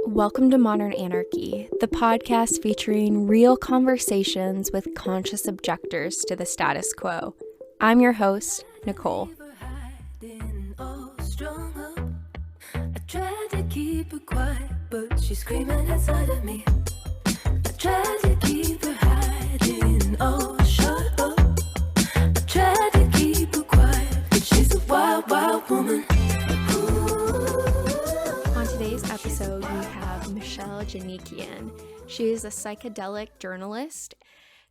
Welcome to Modern Anarchy, the podcast featuring real conversations with conscious objectors to the status quo. I'm your host, Nicole. I tried to keep her quiet, but she's screaming inside of me. I tried to keep her hiding, oh, shut up. I tried to keep her quiet, but she's a wild, wild woman. On today's episode, we have Michelle Janikian. She is a psychedelic journalist.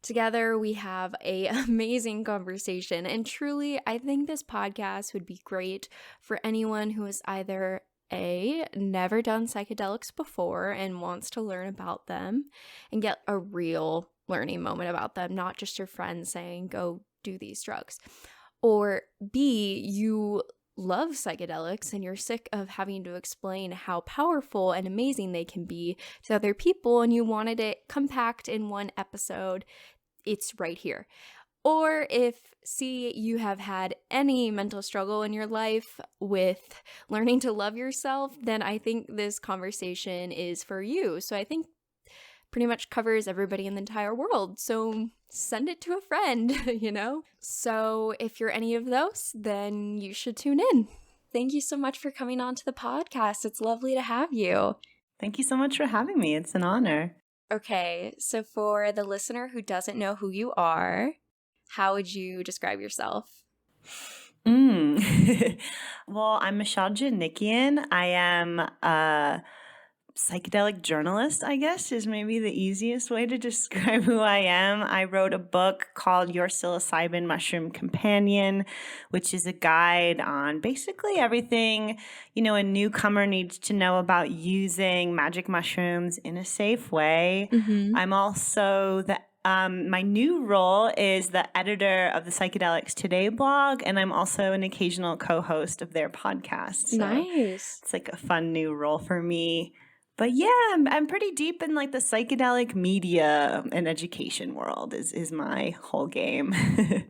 Together, we have an amazing conversation, and truly, I think this podcast would be great for anyone who has either never done psychedelics before and wants to learn about them and get a real learning moment about them, not just your friends saying, go do these drugs. Or B, you love psychedelics and you're sick of having to explain how powerful and amazing they can be to other people and you wanted it compact in one episode. It's right here. Or if C, you have had any mental struggle in your life with learning to love yourself, then I think this conversation is for you. So I think pretty much covers everybody in the entire world. So send it to a friend, you know? So if you're any of those, then you should tune in. Thank you so much for coming on to the podcast. It's lovely to have you. Thank you so much for having me. It's an honor. Okay, so for the listener who doesn't know who you are, how would you describe yourself? Well, I'm Michelle Janikian. I am a psychedelic journalist, I guess, is maybe the easiest way to describe who I am. I wrote a book called Your Psilocybin Companion, which is a guide on basically everything, a newcomer needs to know about using magic mushrooms in a safe way. Mm-hmm. I'm also my new role is the editor of the Psychedelics Today blog, and I'm also an occasional co-host of their podcast. So nice. It's like a fun new role for me. But yeah, I'm pretty deep in like the psychedelic media and education world is my whole game.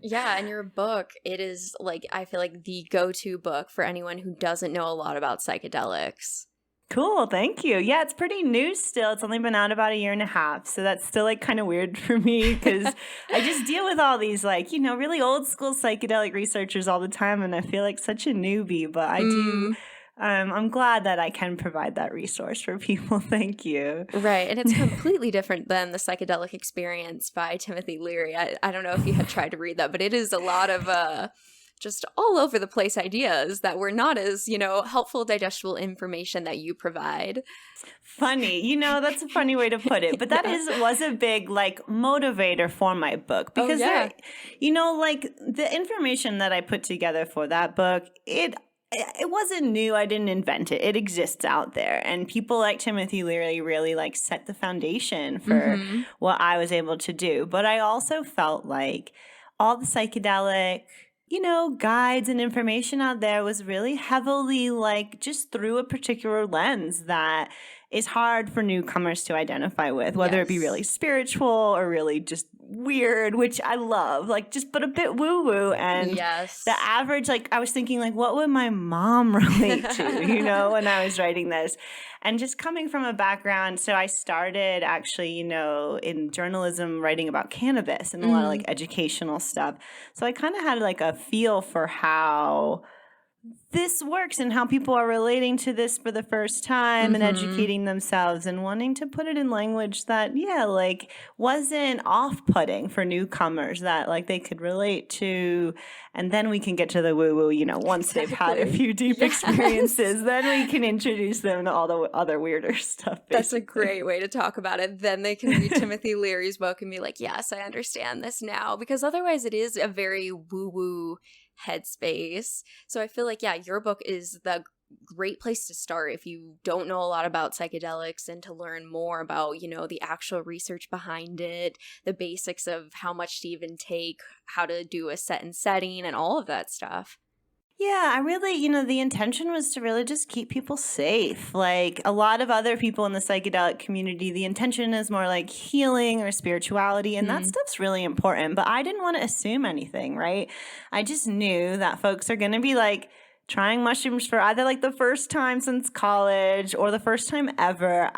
Yeah, and your book, it is like, I feel like the go-to book for anyone who doesn't know a lot about psychedelics. Cool, thank you. Yeah, it's pretty new still. It's only been out about a year and a half. So that's still like kind of weird for me because I just deal with all these like, really old school psychedelic researchers all the time. And I feel like such a newbie, but I do. I'm glad that I can provide that resource for people. Thank you. Right. And it's completely different than The Psychedelic Experience by Timothy Leary. I don't know if you had tried to read that, but it is a lot of just all over the place ideas that were not as, helpful, digestible information that you provide. Funny. That's a funny way to put it. But that was a big motivator for my book because like the information that I put together for that book, it wasn't new. I didn't invent it. It exists out there. And people like Timothy Leary really set the foundation for what I was able to do. But I also felt like all the psychedelic guides and information out there was really heavily just through a particular lens that is hard for newcomers to identify with, whether it be really spiritual or really just weird, which I love, but a bit woo-woo. And the average, I was thinking, what would my mom relate to, when I was writing this? And just coming from a background, so I started actually, in journalism writing about cannabis and a lot of educational stuff. So I kind of had a feel for how this works and how people are relating to this for the first time and educating themselves and wanting to put it in language that, wasn't off-putting for newcomers that, they could relate to. And then we can get to the woo-woo, once they've had a few deep experiences, then we can introduce them to all the other weirder stuff. Basically. That's a great way to talk about it. Then they can read Timothy Leary's book and be like, yes, I understand this now. Because otherwise it is a very woo-woo headspace. So I feel like, your book is the great place to start if you don't know a lot about psychedelics and to learn more about, the actual research behind it, the basics of how much to even take, how to do a set and setting and all of that stuff. Yeah, I really, the intention was to really just keep people safe. Like a lot of other people in the psychedelic community, the intention is more like healing or spirituality, and that stuff's really important. But I didn't want to assume anything, right? I just knew that folks are going to be trying mushrooms for either like the first time since college or the first time ever,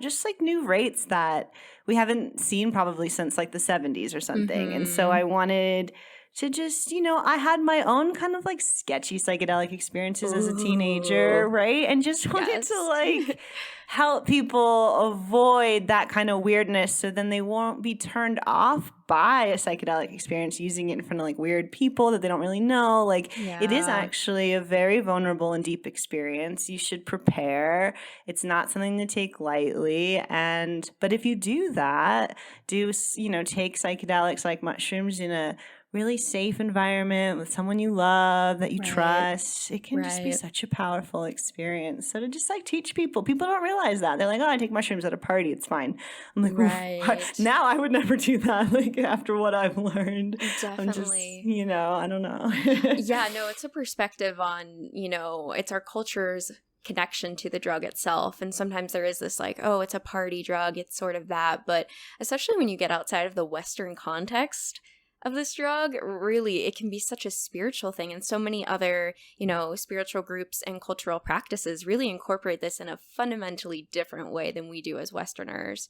just like new rates that we haven't seen probably since like the 70s or something. And so I wanted to just, I had my own kind of like sketchy psychedelic experiences as a teenager, right? And just wanted to like help people avoid that kind of weirdness so then they won't be turned off by a psychedelic experience using it in front of like weird people that they don't really know. Like it is actually a very vulnerable and deep experience. You should prepare. It's not something to take lightly. But if you do that, take psychedelics like mushrooms in a really safe environment with someone you love that you trust, it can just be such a powerful experience. So to just like teach people don't realize that. They're like, oh, I take mushrooms at a party, it's fine. I'm like, now I would never do that. Like after what I've learned, definitely. I'm just, I don't know. Yeah, no, it's a perspective on, it's our culture's connection to the drug itself. And sometimes there is this like, oh, it's a party drug, it's sort of that. But especially when you get outside of the Western context of this drug, really, it can be such a spiritual thing. And so many other, spiritual groups and cultural practices really incorporate this in a fundamentally different way than we do as Westerners.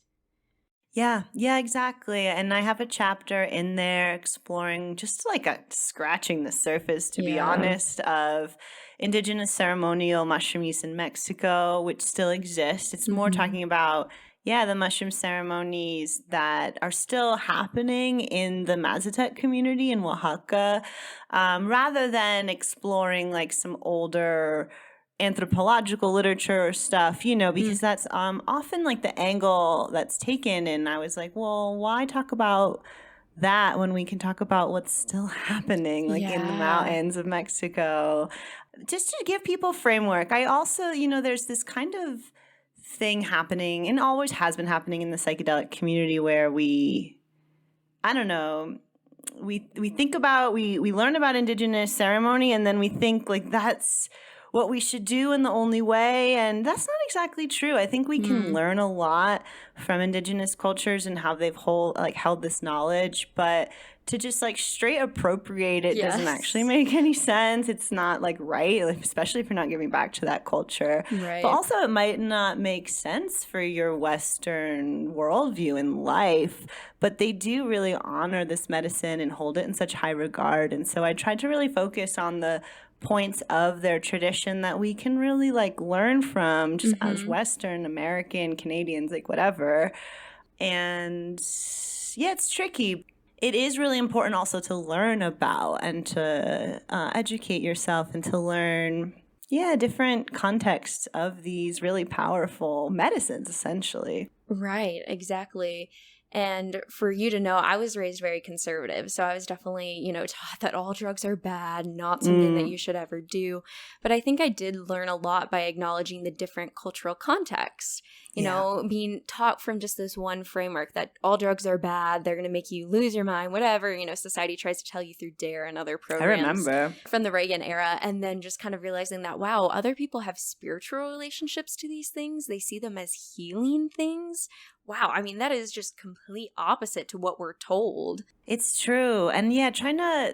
Yeah, exactly. And I have a chapter in there exploring just like scratching the surface, to be honest, of Indigenous ceremonial mushroom use in Mexico, which still exists. It's more talking about the mushroom ceremonies that are still happening in the Mazatec community in Oaxaca, rather than exploring like some older anthropological literature or stuff, because that's often like the angle that's taken. And I was like, well, why talk about that when we can talk about what's still happening like in the mountains of Mexico? Just to give people framework. I also, there's this kind of thing happening and always has been happening in the psychedelic community where we think about, we learn about Indigenous ceremony and then we think like that's what we should do in the only way. And that's not exactly true. I think we can learn a lot from Indigenous cultures and how they've held this knowledge, but to just like straight appropriate it doesn't actually make any sense. It's not like right, especially if you're not giving back to that culture. Right. But also it might not make sense for your Western worldview in life, but they do really honor this medicine and hold it in such high regard. And so I tried to really focus on the points of their tradition that we can really like learn from just as Western American Canadians, like whatever. And it's tricky. It is really important also to learn about and to educate yourself and to learn different contexts of these really powerful medicines, essentially. Right, exactly. And for you to know, I was raised very conservative. So I was definitely, taught that all drugs are bad, not something that you should ever do. But I think I did learn a lot by acknowledging the different cultural contexts. Being taught from just this one framework that all drugs are bad, they're going to make you lose your mind, whatever, society tries to tell you through DARE and other programs. I remember. From the Reagan era. And then just kind of realizing that, wow, other people have spiritual relationships to these things. They see them as healing things. Wow, I mean, that is just complete opposite to what we're told. It's true. And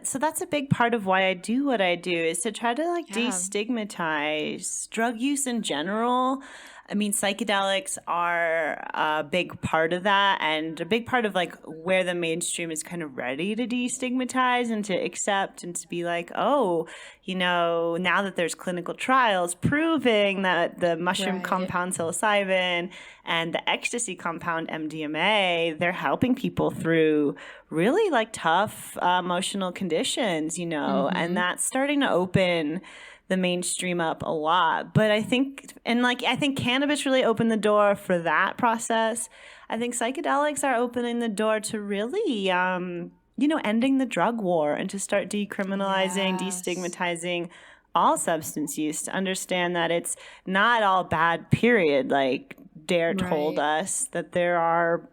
so that's a big part of why I do what I do, is to try to destigmatize drug use in general. I mean, psychedelics are a big part of that, and a big part of like where the mainstream is kind of ready to destigmatize and to accept and to be like, oh, now that there's clinical trials proving that the mushroom compound psilocybin and the ecstasy compound MDMA, they're helping people through really like tough emotional conditions, and that's starting to open the mainstream up a lot. But I think cannabis really opened the door for that process. I think psychedelics are opening the door to really, ending the drug war and to start decriminalizing, destigmatizing all substance use, to understand that it's not all bad, period. Like DARE told us that there are,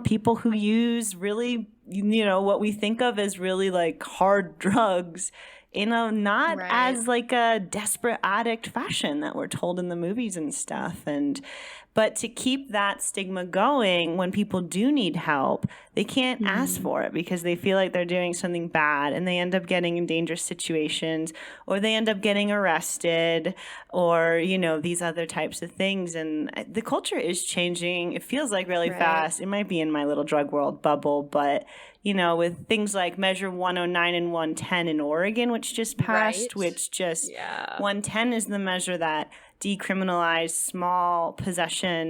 people who use really, what we think of as really like hard drugs in a not Right. as like a desperate addict fashion that we're told in the movies and stuff. But to keep that stigma going when people do need help, they can't ask for it because they feel like they're doing something bad, and they end up getting in dangerous situations, or they end up getting arrested, or, you know, these other types of things. And the culture is changing. It feels like really fast. It might be in my little drug world bubble, but, you know, with things like Measure 109 and 110 in Oregon, which just passed, which just 110 is the measure that decriminalized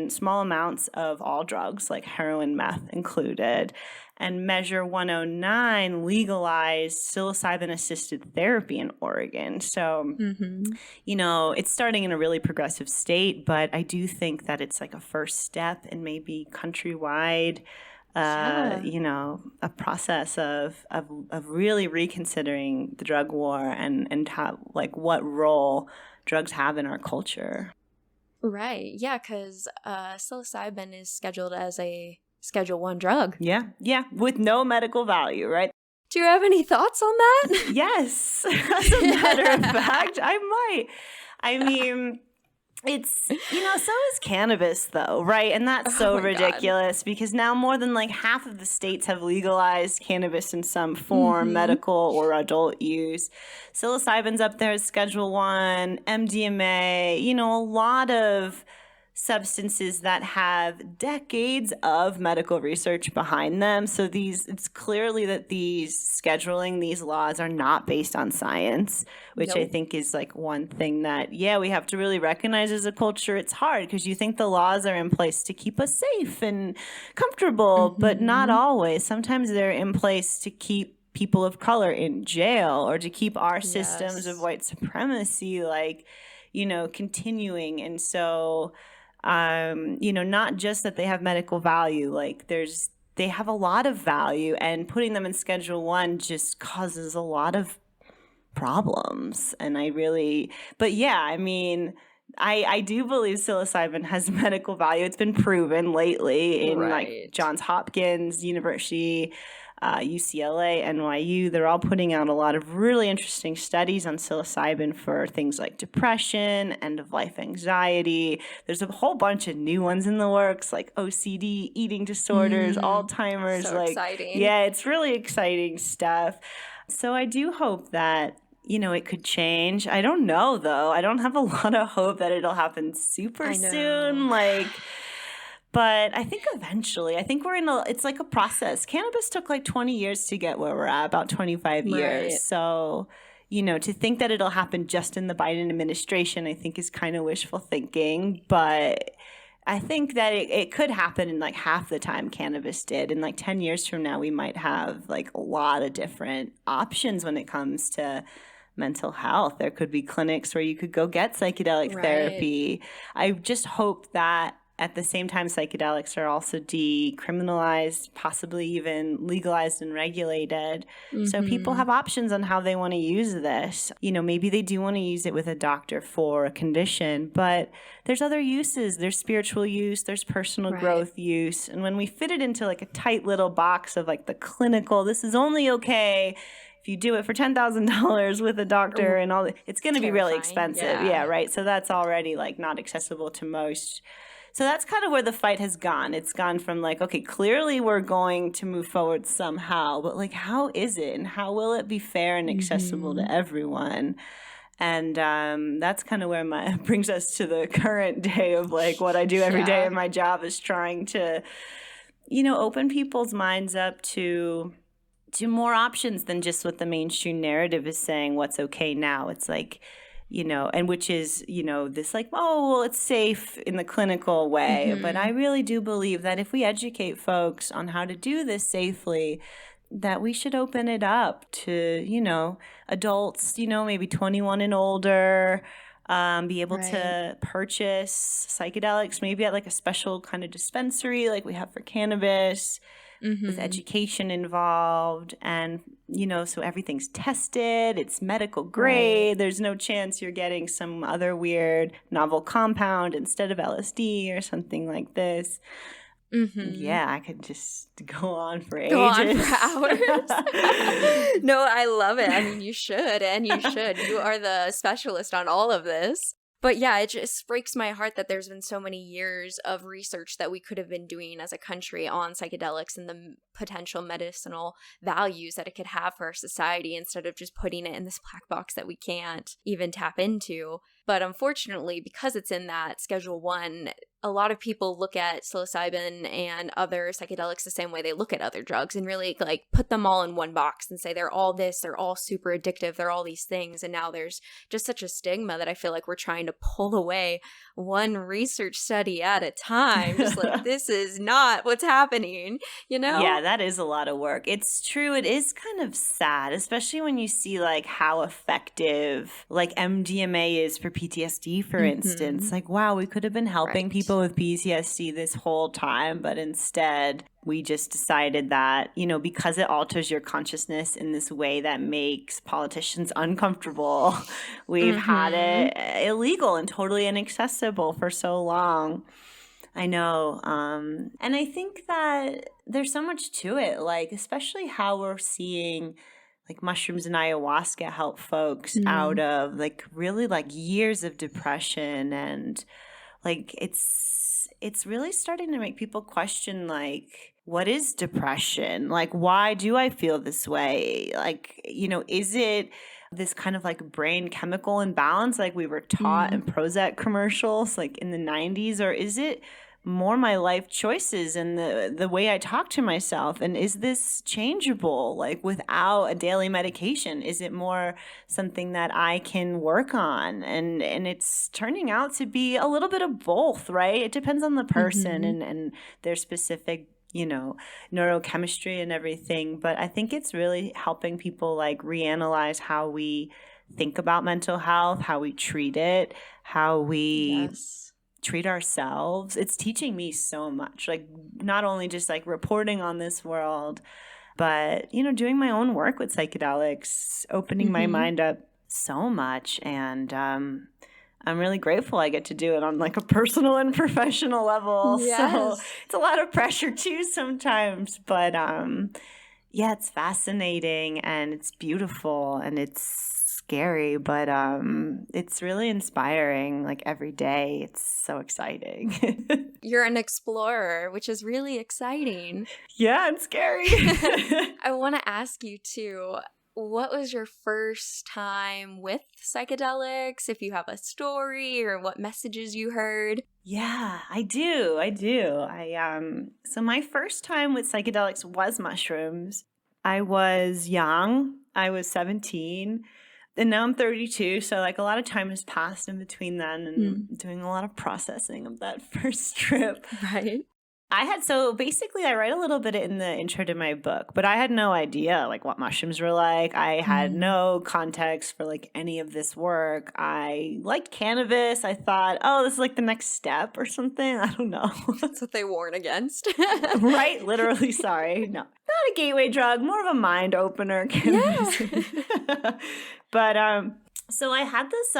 small amounts of all drugs, like heroin, meth included. And Measure 109 legalized psilocybin-assisted therapy in Oregon. So, you know, it's starting in a really progressive state, but I do think that it's like a first step in maybe countrywide, you know, a process of really reconsidering the drug war and how, like, what role drugs have in our culture. Right. Yeah, because psilocybin is scheduled as a Schedule 1 drug. Yeah. Yeah. With no medical value, right? Do you have any thoughts on that? Yes. As a matter of fact, I might. I mean, it's, you know, so is cannabis, though, right? And that's so ridiculous because now more than like half of the states have legalized cannabis in some form, medical or adult use. Psilocybin's up there as Schedule 1, MDMA, you know, a lot of substances that have decades of medical research behind them. So it's clearly that these laws are not based on science, which I think is like one thing that, we have to really recognize as a culture. It's hard because you think the laws are in place to keep us safe and comfortable, but not always. Sometimes they're in place to keep people of color in jail or to keep our systems of white supremacy, like, you know, continuing. And so, you know, not just that they have medical value, like they have a lot of value, and putting them in Schedule 1 just causes a lot of problems. And I mean, I do believe psilocybin has medical value. It's been proven lately in like Johns Hopkins University, UCLA, NYU. They're all putting out a lot of really interesting studies on psilocybin for things like depression, end-of-life anxiety. There's a whole bunch of new ones in the works, like OCD, eating disorders, Alzheimer's. So exciting. Yeah, it's really exciting stuff. So I do hope that, you know, it could change. I don't know, though. I don't have a lot of hope that it'll happen super soon. But I think eventually, it's like a process. Cannabis took like 20 years to get where we're at, about 25 years. So, you know, to think that it'll happen just in the Biden administration, I think is kind of wishful thinking. But I think that it could happen in like half the time cannabis did. And like 10 years from now, we might have like a lot of different options when it comes to mental health. There could be clinics where you could go get psychedelic therapy. I just hope that at the same time, psychedelics are also decriminalized, possibly even legalized and regulated. So people have options on how they want to use this. You know, maybe they do want to use it with a doctor for a condition, but there's other uses. There's spiritual use, there's personal growth use. And when we fit it into like a tight little box of like the clinical, this is only okay if you do it for $10,000 with a doctor and all, it's going to be really expensive. So that's already like not accessible to most. So that's kind of where the fight has gone. It's gone from like, okay, clearly we're going to move forward somehow, but like, how is it? And how will it be fair and accessible to everyone? And that's kind of where brings us to the current day of like what I do every day in my job is trying to, you know, open people's minds up to more options than just what the mainstream narrative is saying, what's okay now. It's like, you know, and which is, you know, this like, oh, well, it's safe in the clinical way. But I really do believe that if we educate folks on how to do this safely, that we should open it up to, you know, adults, you know, maybe 21 and older, be able to purchase psychedelics, maybe at like a special kind of dispensary like we have for cannabis. With education involved, and, you know, so everything's tested, it's medical grade, there's no chance you're getting some other weird novel compound instead of LSD or something like this. Yeah, I could just go on for ages. Go on for hours. No, I love it. I mean, you should, and you should. You are the specialist on all of this. But yeah, it just breaks my heart that there's been so many years of research that we could have been doing as a country on psychedelics and the potential medicinal values that it could have for our society, instead of just putting it in this black box that we can't even tap into. But unfortunately, because it's in that Schedule 1, a lot of people look at psilocybin and other psychedelics the same way they look at other drugs, and really like put them all in one box and say they're all this, they're all super addictive, they're all these things. And now there's just such a stigma that I feel like we're trying to pull away one research study at a time. Just like, this is not what's happening, you know? Yeah, that is a lot of work. It's true. It is kind of sad, especially when you see like how effective like MDMA is for PTSD, for instance. Like, wow, we could have been helping people with PTSD this whole time, but instead we just decided that, you know, because it alters your consciousness in this way that makes politicians uncomfortable, we've had it illegal and totally inaccessible for so long. I know. And I think that there's so much to it, like, especially how we're seeing like mushrooms and ayahuasca help folks out of like really like years of depression. And like it's really starting to make people question like, what is depression? Like, why do I feel this way? Like, you know, is it this kind of like brain chemical imbalance like we were taught in Prozac commercials like in the 90s? Or is it more my life choices and the way I talk to myself? And is this changeable, like without a daily medication? Is it more something that I can work on? And it's turning out to be a little bit of both, right? It depends on the person and their specific, you know, neurochemistry and everything. But I think it's really helping people like reanalyze how we think about mental health, how we treat it, how we treat ourselves. It's teaching me so much, like not only just like reporting on this world, but, you know, doing my own work with psychedelics, opening my mind up so much. And I'm really grateful I get to do it on like a personal and professional level. So it's a lot of pressure too sometimes, but yeah, it's fascinating and it's beautiful and it's scary, but it's really inspiring. Like every day, it's so exciting. You're an explorer, which is really exciting. Yeah, it's scary. I want to ask you too, what was your first time with psychedelics? If you have a story or what messages you heard? Yeah, I do. So my first time with psychedelics was mushrooms. I was young. I was 17. And now I'm 32, so like a lot of time has passed in between then and doing a lot of processing of that first trip. Right. So basically I write a little bit in the intro to my book, but I had no idea like what mushrooms were like. I had no context for like any of this work. I liked cannabis. I thought, oh, this is like the next step or something. I don't know. That's what they warn against. Right? Literally, sorry. No. Not a gateway drug, more of a mind opener. Cannabis. Yeah. But so I had this,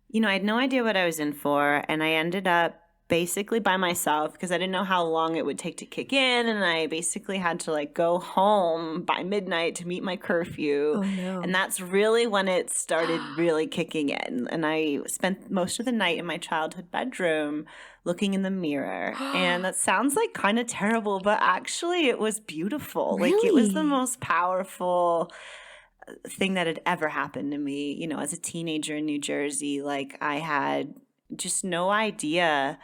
you know, I had no idea what I was in for, and I ended up basically by myself because I didn't know how long it would take to kick in, and I basically had to like go home by midnight to meet my curfew. Oh, no. And that's really when it started really kicking in. And I spent most of the night in my childhood bedroom looking in the mirror. And that sounds like kind of terrible, but actually it was beautiful. Really? Like it was the most powerful thing that had ever happened to me, you know, as a teenager in New Jersey. Like I had just no idea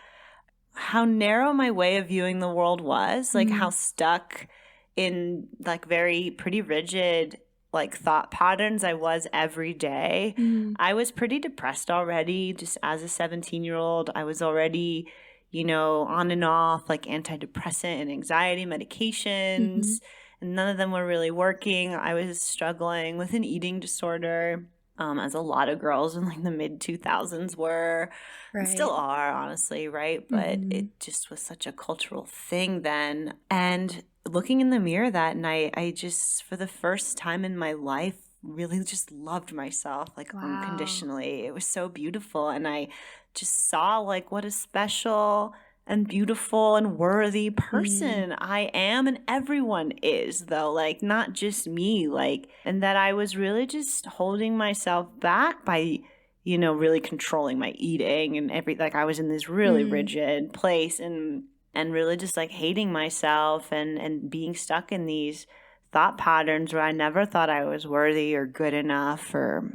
how narrow my way of viewing the world was, like how stuck in like very pretty rigid like thought patterns I was every day. I was pretty depressed already just as a 17-year-old. I was already, you know, on and off like antidepressant and anxiety medications. And none of them were really working. I was struggling with an eating disorder, as a lot of girls in like the mid-2000s were, and still are, honestly, right? But it just was such a cultural thing then. And looking in the mirror that night, I just, for the first time in my life, really just loved myself, like unconditionally. It was so beautiful. And I just saw like what a special and beautiful and worthy person I am, and everyone is, though, like, not just me, like, and that I was really just holding myself back by, you know, really controlling my eating and like I was in this really rigid place and really just like hating myself and being stuck in these thought patterns where I never thought I was worthy or good enough or,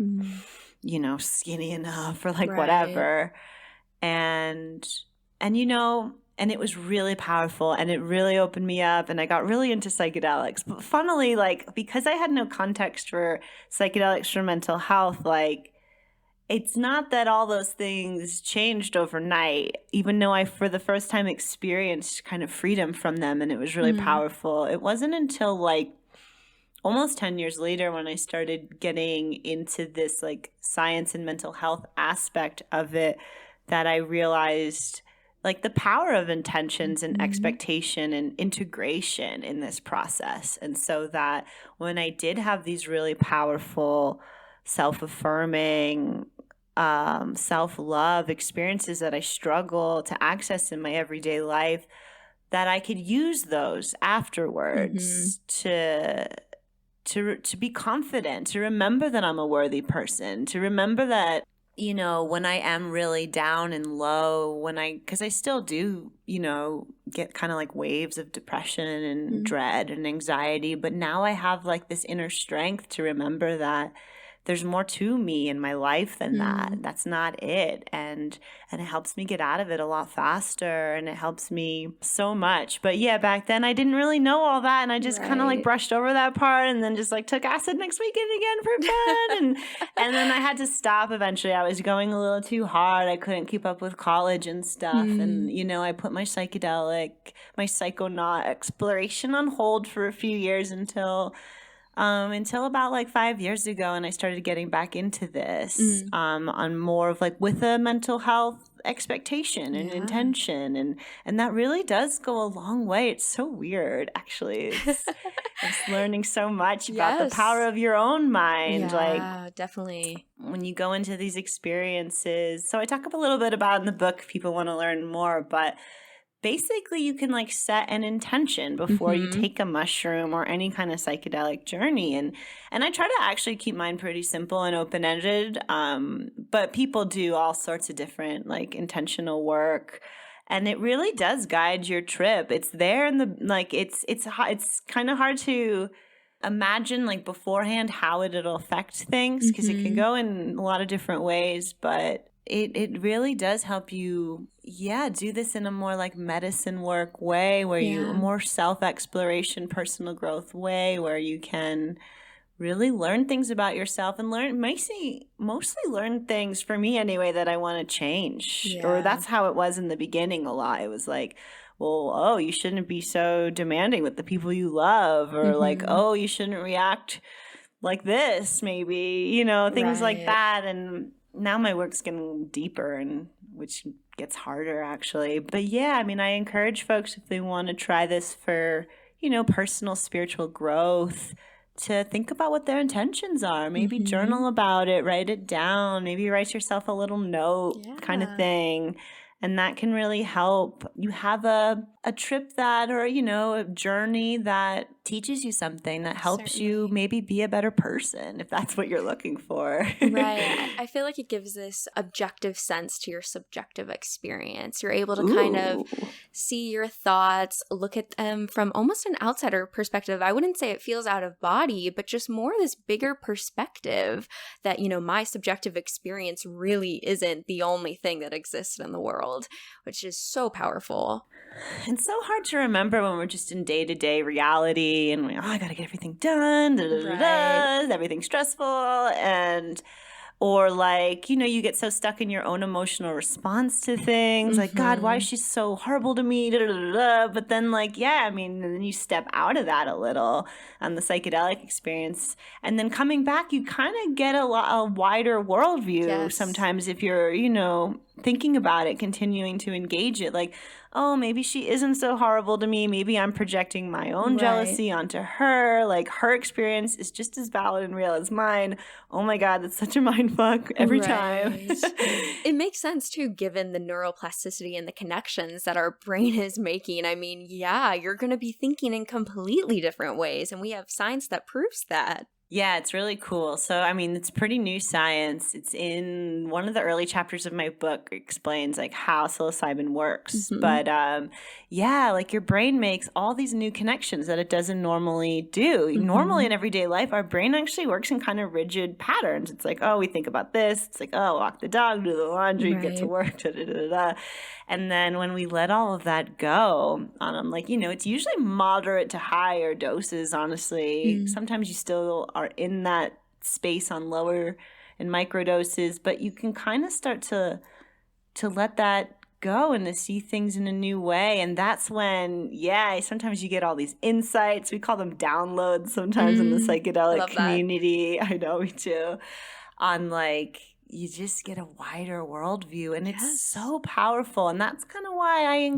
you know, skinny enough or like whatever. And you know, and it was really powerful and it really opened me up and I got really into psychedelics. But funnily, like, because I had no context for psychedelics for mental health, like, it's not that all those things changed overnight, even though I, for the first time, experienced kind of freedom from them and it was really powerful. It wasn't until like almost 10 years later when I started getting into this like science and mental health aspect of it that I realized like the power of intentions and expectation and integration in this process. And so that when I did have these really powerful self-affirming, self-love experiences that I struggle to access in my everyday life, that I could use those afterwards to be confident, to remember that I'm a worthy person, to remember that, you know, when I am really down and low, because I still do, you know, get kind of like waves of depression and dread and anxiety, but now I have like this inner strength to remember that there's more to me in my life than that. That's not it. And it helps me get out of it a lot faster and it helps me so much. But yeah, back then I didn't really know all that and I just kind of like brushed over that part and then just like took acid next weekend again for fun. and then I had to stop eventually. I was going a little too hard. I couldn't keep up with college and stuff. And, you know, I put my psychonaut exploration on hold for a few years until about like 5 years ago, and I started getting back into this on more of like with a mental health expectation and intention, and that really does go a long way. It's so weird, actually. It's learning so much about the power of your own mind. Like, definitely. When you go into these experiences, so I talk a little bit about in the book if people want to learn more, but basically, you can like set an intention before you take a mushroom or any kind of psychedelic journey. And I try to actually keep mine pretty simple and open-ended. But people do all sorts of different like intentional work. And it really does guide your trip. It's there in the, like, it's kind of hard to imagine like beforehand how it'll affect things because it can go in a lot of different ways, but it really does help you, do this in a more like medicine work way where you, a more self-exploration, personal growth way where you can really learn things about yourself and mostly learn things, for me anyway, that I want to change. Or that's how it was in the beginning a lot. It was like, well, you shouldn't be so demanding with the people you love, or like, you shouldn't react like this, maybe, you know, things like that. And now my work's getting deeper, and which gets harder actually. But yeah, I mean, I encourage folks if they want to try this for, you know, personal spiritual growth, to think about what their intentions are. Maybe journal about it, write it down, maybe write yourself a little note kind of thing. And that can really help you have a trip that, or, you know, a journey that teaches you something that helps you maybe be a better person, if that's what you're looking for. Right. I feel like it gives this objective sense to your subjective experience. You're able to kind of see your thoughts, look at them from almost an outsider perspective. I wouldn't say it feels out of body, but just more this bigger perspective that, you know, my subjective experience really isn't the only thing that exists in the world, which is so powerful. It's so hard to remember when we're just in day-to-day reality and I got to get everything done, everything's stressful, or like, you know, you get so stuck in your own emotional response to things, like, God, why is she so horrible to me, but then like, I mean, then you step out of that a little on the psychedelic experience, and then coming back, you kind of get a wider worldview sometimes if you're, you know, thinking about it, continuing to engage it, like, oh, maybe she isn't so horrible to me. Maybe I'm projecting my own jealousy onto her. Like, her experience is just as valid and real as mine. Oh my God, that's such a mind fuck every time. It makes sense too, given the neuroplasticity and the connections that our brain is making. I mean, yeah, you're going to be thinking in completely different ways, and we have science that proves that. Yeah, it's really cool. So, I mean, it's pretty new science. It's in one of the early chapters of my book explains like how psilocybin works. But yeah, like your brain makes all these new connections that it doesn't normally do. Normally in everyday life, our brain actually works in kind of rigid patterns. It's like, oh, we think about this. It's like, oh, walk the dog, do the laundry, get to work, da, da, da, da, da. And then when we let all of that go, like, you know, it's usually moderate to higher doses, honestly. Sometimes you still are in that space on lower and micro doses, but you can kind of start to let that go and to see things in a new way. And that's when, sometimes you get all these insights. We call them downloads sometimes in the psychedelic community. I know, me too. On like, you just get a wider worldview, and it's so powerful. And that's kind of why I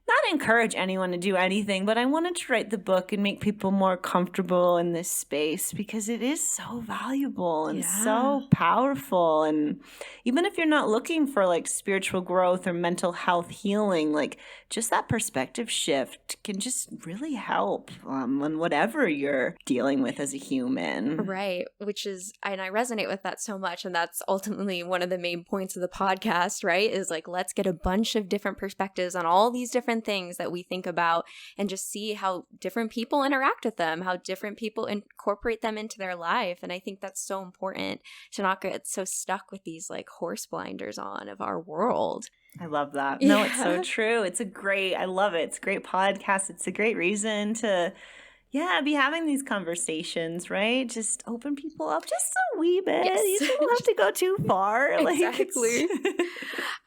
not encourage anyone to do anything, but I wanted to write the book and make people more comfortable in this space, because it is so valuable and so powerful. And even if you're not looking for like spiritual growth or mental health healing, like just that perspective shift can just really help on whatever you're dealing with as a human. Right. Which is, and I resonate with that so much. And that's ultimately one of the main points of the podcast, right? Is like, let's get a bunch of different perspectives on all these different things that we think about, and just see how different people interact with them, how different people incorporate them into their life. And I think that's so important to not get so stuck with these like horse blinders on of our world. I love that. No, it's so true. I love it. It's a great podcast. It's a great reason to be having these conversations, right? Just open people up just a wee bit. You don't have to go too far. Exactly.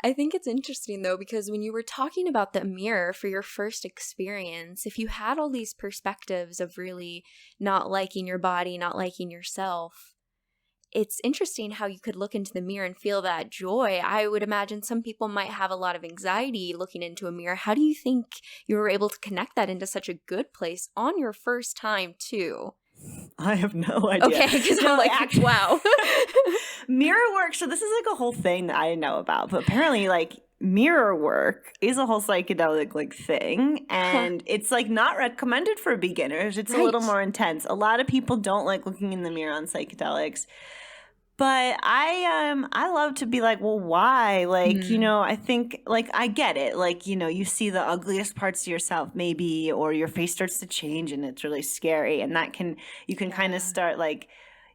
I think it's interesting, though, because when you were talking about the mirror for your first experience, if you had all these perspectives of really not liking your body, not liking yourself, it's interesting how you could look into the mirror and feel that joy. I would imagine some people might have a lot of anxiety looking into a mirror. How do you think you were able to connect that into such a good place on your first time, too? I have no idea. Okay, because I'm like, actually, wow. Mirror work. So this is like a whole thing that I didn't know about. But apparently, like, mirror work is a whole psychedelic like thing, and it's like not recommended for beginners. It's a little more intense. A lot of people don't like looking in the mirror on psychedelics. But I love to be like, well, why? Like, you know, I think, like, I get it. Like, you know, you see the ugliest parts of yourself maybe, or your face starts to change and it's really scary. And you can kind of start like,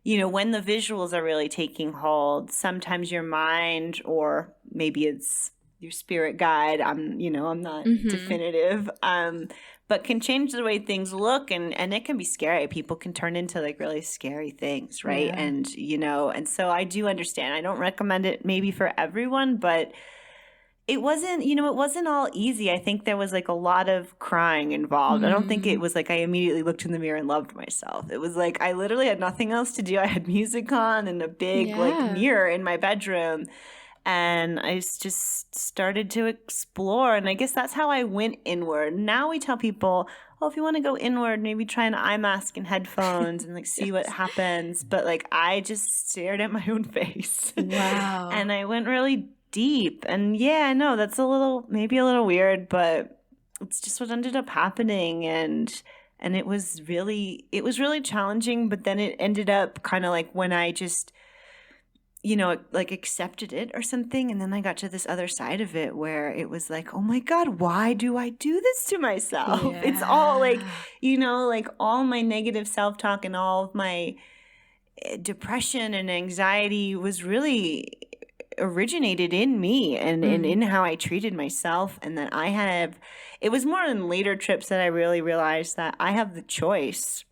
you know, when the visuals are really taking hold, sometimes your mind, or maybe it's your spirit guide, I'm not definitive, but can change the way things look, and it can be scary. People can turn into like really scary things, right? And and so I do understand. I don't recommend it maybe for everyone, but it wasn't all easy. I think there was like a lot of crying involved. I don't think it was like I immediately looked in the mirror and loved myself. It was like I literally had nothing else to do. I had music on and a big like mirror in my bedroom. And I just started to explore. And I guess that's how I went inward. Now we tell people, oh, if you want to go inward, maybe try an eye mask and headphones and like see what happens. But like I just stared at my own face. Wow. And I went really deep. And yeah, I know that's maybe a little weird, but it's just what ended up happening. And it was really challenging. But then it ended up kind of like when I just like accepted it or something. And then I got to this other side of it where it was like, oh my God, why do I do this to myself? Yeah. It's all like, like all my negative self-talk and all of my depression and anxiety was really originated in me and in how I treated myself. And then it was more in later trips that I really realized that I have the choice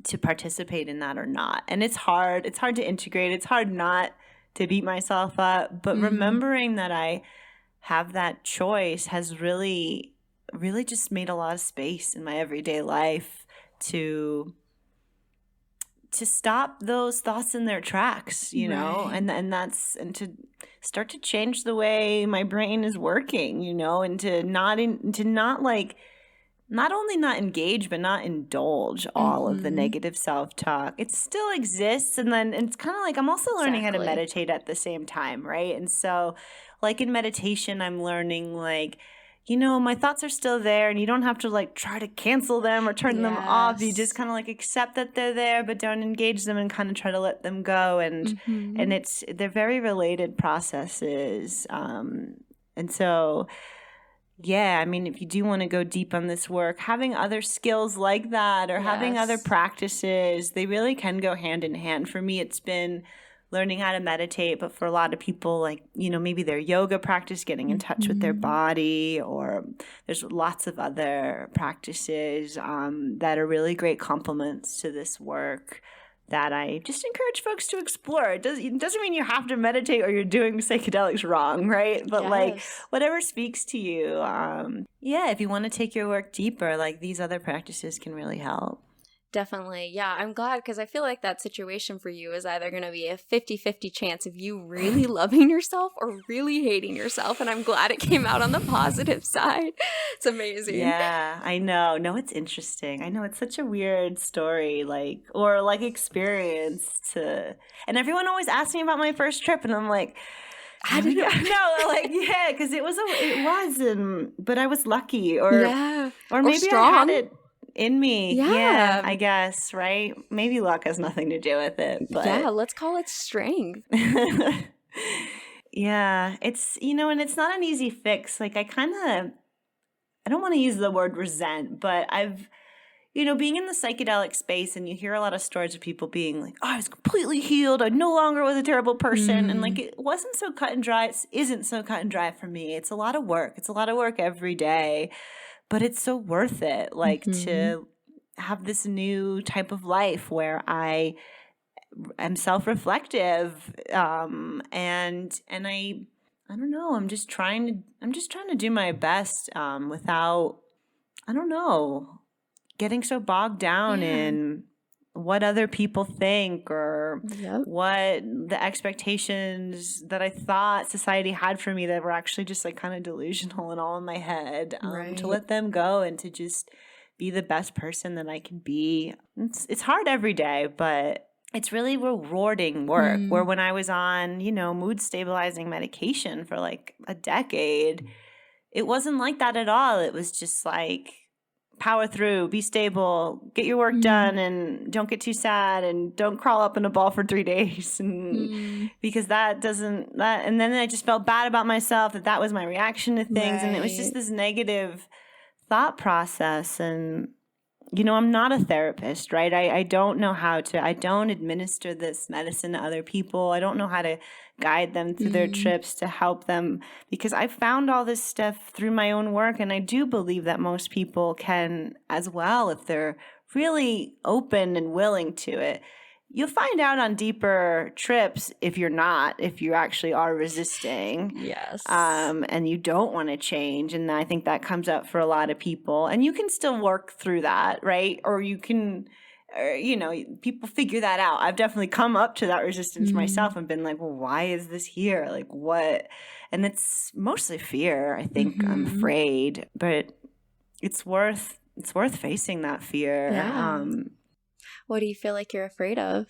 to participate in that or not. And it's hard to integrate. It's hard not to beat myself up, but remembering that I have that choice has really, really just made a lot of space in my everyday life to to stop those thoughts in their tracks, you know, Right. and to start to change the way my brain is working, you know, and to not like not only not engage but not indulge all of the Mm-hmm. negative self-talk. It still exists, and then it's kind of like I'm also learning how to Exactly. meditate at the same time, right? And so like in meditation I'm learning like, you know, my thoughts are still there and you don't have to like try to cancel them or turn them off. You just Yes. kind of like accept that they're there but don't engage them and kind of try to let them go. Mm-hmm. And they're very related processes. And so yeah, I mean, if you do want to go deep on this work, having other skills like that or having other Yes. practices, they really can go hand in hand. For me, it's been learning how to meditate, but for a lot of people, like, you know, maybe their yoga practice, getting in touch with their Mm-hmm. body, or there's lots of other practices that are really great complements to this work that I just encourage folks to explore. It doesn't mean you have to meditate or you're doing psychedelics wrong, right? But like Yes. whatever speaks to you. Yeah, if you want to take your work deeper, like these other practices can really help. Definitely. Yeah, I'm glad because I feel like that situation for you is either going to be a 50-50 chance of you really loving yourself or really hating yourself. And I'm glad it came out on the positive side. It's amazing. Yeah, I know. No, it's interesting. I know it's such a weird story, like, or like experience to, and everyone always asks me about my first trip, and I'm like, How did it? no, like, yeah, because it was, but I was lucky, or Yeah. or Or maybe I strong. had it in me. Yeah, Yeah. I guess, right? Maybe luck has nothing to do with it, Yeah, but let's call it strength. yeah, it's, you know, and it's not an easy fix. Like, I don't want to use the word resent, but you know, being in the psychedelic space and you hear a lot of stories of people being like, oh, I was completely healed. I no longer was a terrible person. And like, it wasn't so cut and dry. It isn't so cut and dry for me. It's a lot of work. It's a lot of work every day, but it's so worth it. Like to have this new type of life where I am self-reflective. And I don't know, I'm just trying to do my best, without, I don't know, getting so bogged down Yeah. in what other people think or Yep. what the expectations that I thought society had for me that were actually just like kind of delusional and all in my head, Right. to let them go and to just be the best person that I can be. It's hard every day, but it's really rewarding work. Where when I was on, you know, mood stabilizing medication for like a decade, it wasn't like that at all. It was just like, power through, be stable, get your work done, and don't get too sad, and don't crawl up in a ball for 3 days. And because and then I just felt bad about myself that was my reaction to things. And it was just Right. this negative thought process. And, you know, I'm not a therapist, right? I don't know I don't administer this medicine to other people. I don't know how to guide them through their trips to help them, because I found all this stuff through my own work. And I do believe that most people can as well, if they're really open and willing to it. You'll find out on deeper trips if you actually are resisting. Yes. And you don't want to change. And I think that comes up for a lot of people. And you can still work through that, right? Or you can, you know, people figure that out. I've definitely come up to that resistance myself and been like, well, why is this here? Like, what? And it's mostly fear, I think. I'm afraid. But it's worth facing that fear. Yeah. What do you feel like you're afraid of?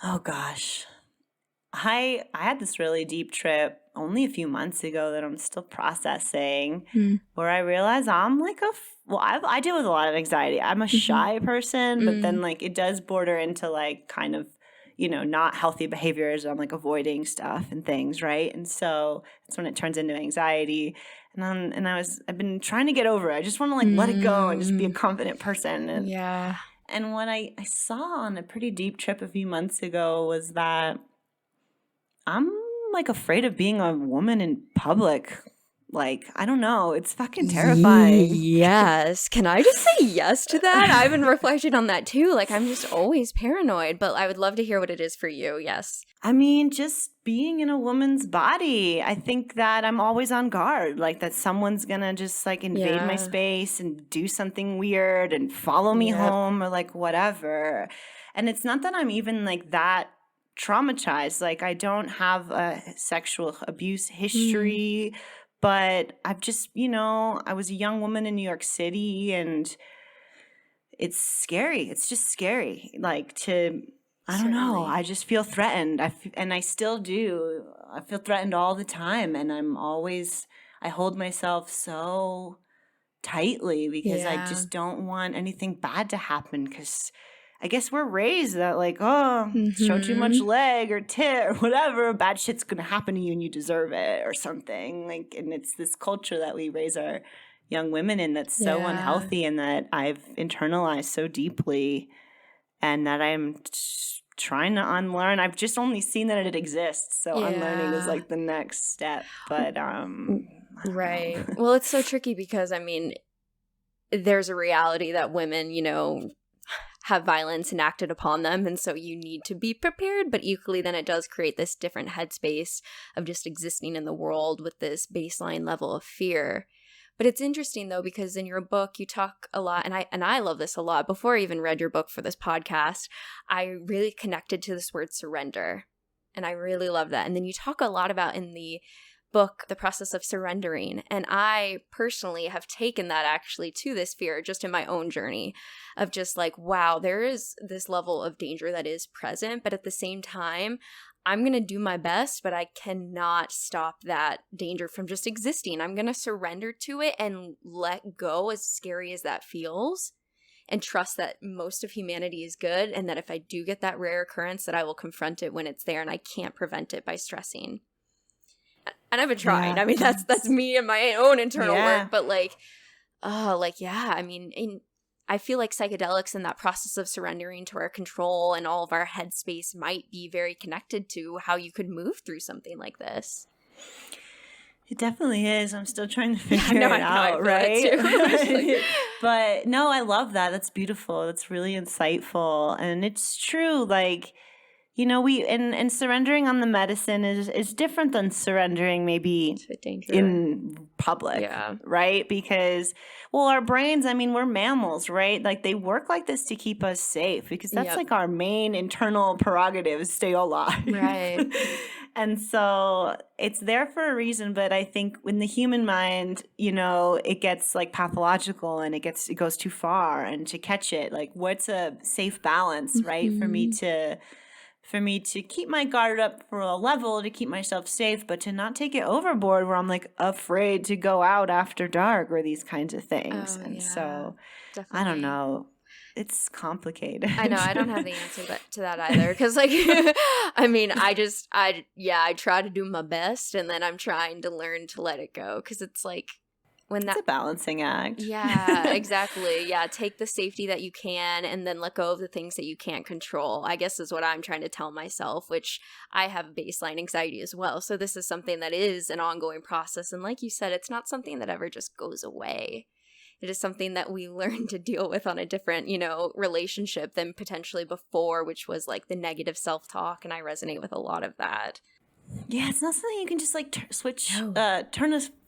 Oh gosh. I had this really deep trip only a few months ago that I'm still processing, where I realized I'm like I deal with a lot of anxiety. I'm a shy person, but then like it does border into like kind of, you know, not healthy behaviors. I'm like avoiding stuff and things, right? And so that's when it turns into anxiety. And I've been trying to get over it. I just want to like let it go and just be a confident person. And Yeah. and what I saw on a pretty deep trip a few months ago was that I'm like afraid of being a woman in public. Like, I don't know. It's fucking terrifying. Yes. Can I just say yes to that? I've been reflecting on that too. Like, I'm just always paranoid, but I would love to hear what it is for you. Yes. I mean, just being in a woman's body. I think that I'm always on guard, like that someone's gonna just like invade my space and do something weird and follow me home or like whatever. And it's not that I'm even like that traumatized. Like, I don't have a sexual abuse history, but I've just, I was a young woman in New York City, and it's scary. It's just scary. Like, I don't know. I just feel threatened. And I still do. I feel threatened all the time. And I hold myself so tightly because I just don't want anything bad to happen, because I guess we're raised that like, show too much leg or tit or whatever, bad shit's going to happen to you and you deserve it or something. Like, and it's this culture that we raise our young women in that's so unhealthy, and that I've internalized so deeply, and that I'm trying to unlearn. I've just only seen that it exists. So unlearning is like the next step. But right. Well, it's so tricky because I mean, there's a reality that women, have violence enacted upon them, and so you need to be prepared, but equally then it does create this different headspace of just existing in the world with this baseline level of fear. But it's interesting though, because in your book you talk a lot, and I love this a lot. Before I even read your book for this podcast, I really connected to this word surrender, and I really love that. And then you talk a lot about in the book the process of surrendering, and I personally have taken that actually to this fear just in my own journey of just like, wow, there is this level of danger that is present, but at the same time I'm going to do my best, but I cannot stop that danger from just existing. I'm going to surrender to it and let go, as scary as that feels, and trust that most of humanity is good, and that if I do get that rare occurrence, that I will confront it when it's there, and I can't prevent it by stressing. And I've been trying. I mean, that's me and my own internal work. But I mean, I feel like psychedelics and that process of surrendering to our control and all of our headspace might be very connected to how you could move through something like this. It definitely is. I'm still trying to figure it out, right? But no, I love that. That's beautiful. That's really insightful. And it's true. Like, and surrendering on the medicine is different than surrendering maybe in public, right? Because, our brains, I mean, we're mammals, right? Like, they work like this to keep us safe, because that's like our main internal prerogative is stay alive. Right. And so it's there for a reason, but I think in the human mind, it gets like pathological, and it goes too far, and to catch it, like, what's a safe balance, right? For me to keep my guard up for a level to keep myself safe, but to not take it overboard where I'm like afraid to go out after dark or these kinds of things. So definitely. I don't know. It's complicated. I know. I don't have the answer to that either. Because like, I mean, I try to do my best, and then I'm trying to learn to let it go. Because it's like, it's a balancing act. Yeah, exactly. Yeah, take the safety that you can and then let go of the things that you can't control, I guess is what I'm trying to tell myself, which I have baseline anxiety as well. So this is something that is an ongoing process. And like you said, it's not something that ever just goes away. It is something that we learn to deal with on a different, relationship than potentially before, which was like the negative self-talk. And I resonate with a lot of that. Yeah, it's not something you can just like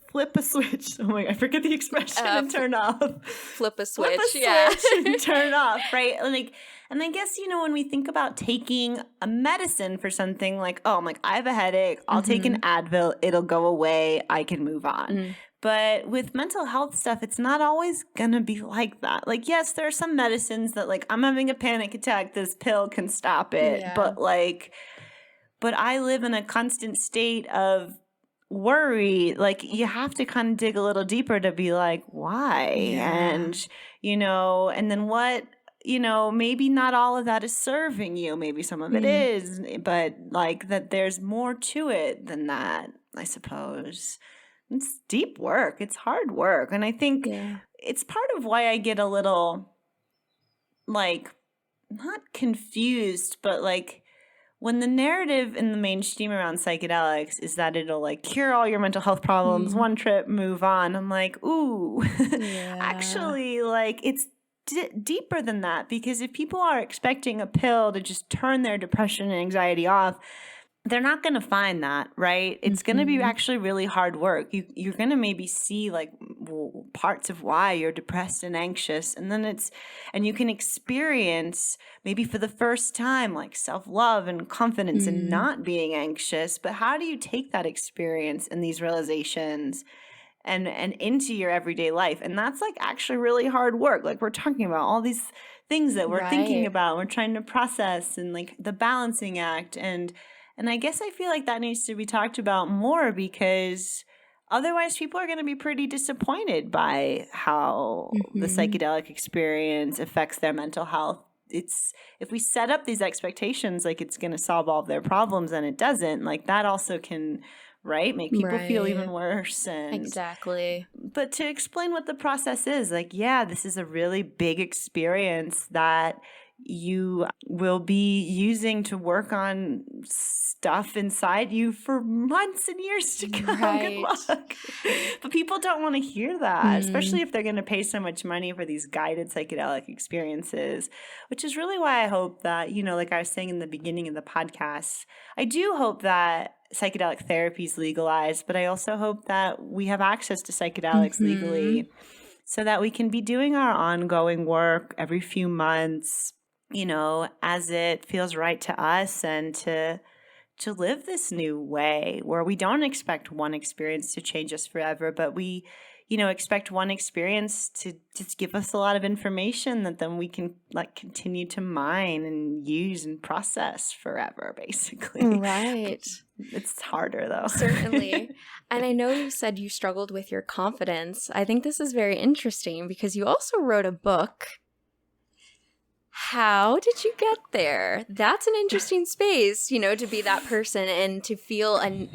flip a switch. Oh my God, I forget the expression. And turn off. Flip a switch. Switch and turn off, right? And I guess, when we think about taking a medicine for something like, I have a headache. I'll take an Advil. It'll go away. I can move on. But with mental health stuff, it's not always going to be like that. Like, yes, there are some medicines that like, I'm having a panic attack. This pill can stop it. Yeah. But I live in a constant state of worry. Like, you have to kind of dig a little deeper to be like, why? And, and then what, maybe not all of that is serving you. Maybe some of it is, but like that there's more to it than that, I suppose. It's deep work. It's hard work. And I think it's part of why I get a little like, not confused, but like, when the narrative in the mainstream around psychedelics is that it'll like cure all your mental health problems, one trip, move on, I'm like, ooh, actually, like it's deeper than that, because if people are expecting a pill to just turn their depression and anxiety off, they're not going to find that, right? It's going to be actually really hard work. You're going to maybe see like parts of why you're depressed and anxious. And then and you can experience maybe for the first time, like self-love and confidence and not being anxious. But how do you take that experience and these realizations and into your everyday life? And that's like actually really hard work. Like we're talking about all these things that we're thinking about, we're trying to process, and like the balancing act. And I guess I feel like that needs to be talked about more, because otherwise people are going to be pretty disappointed by how the psychedelic experience affects their mental health. If we set up these expectations like it's going to solve all of their problems and it doesn't, like that also can, make people feel even worse. And exactly. But to explain what the process is, like, yeah, this is a really big experience that you will be using to work on stuff inside you for months and years to come. Good luck. But people don't want to hear that, especially if they're going to pay so much money for these guided psychedelic experiences, which is really why I hope that, like I was saying in the beginning of the podcast, I do hope that psychedelic therapy is legalized, but I also hope that we have access to psychedelics legally so that we can be doing our ongoing work every few months, as it feels right to us, and to live this new way where we don't expect one experience to change us forever, but we, expect one experience to just give us a lot of information that then we can like continue to mine and use and process forever, basically. Right. It's harder though. Certainly. And I know you said you struggled with your confidence. I think this is very interesting because you also wrote a book. How did you get there? That's an interesting space, to be that person and to feel, and,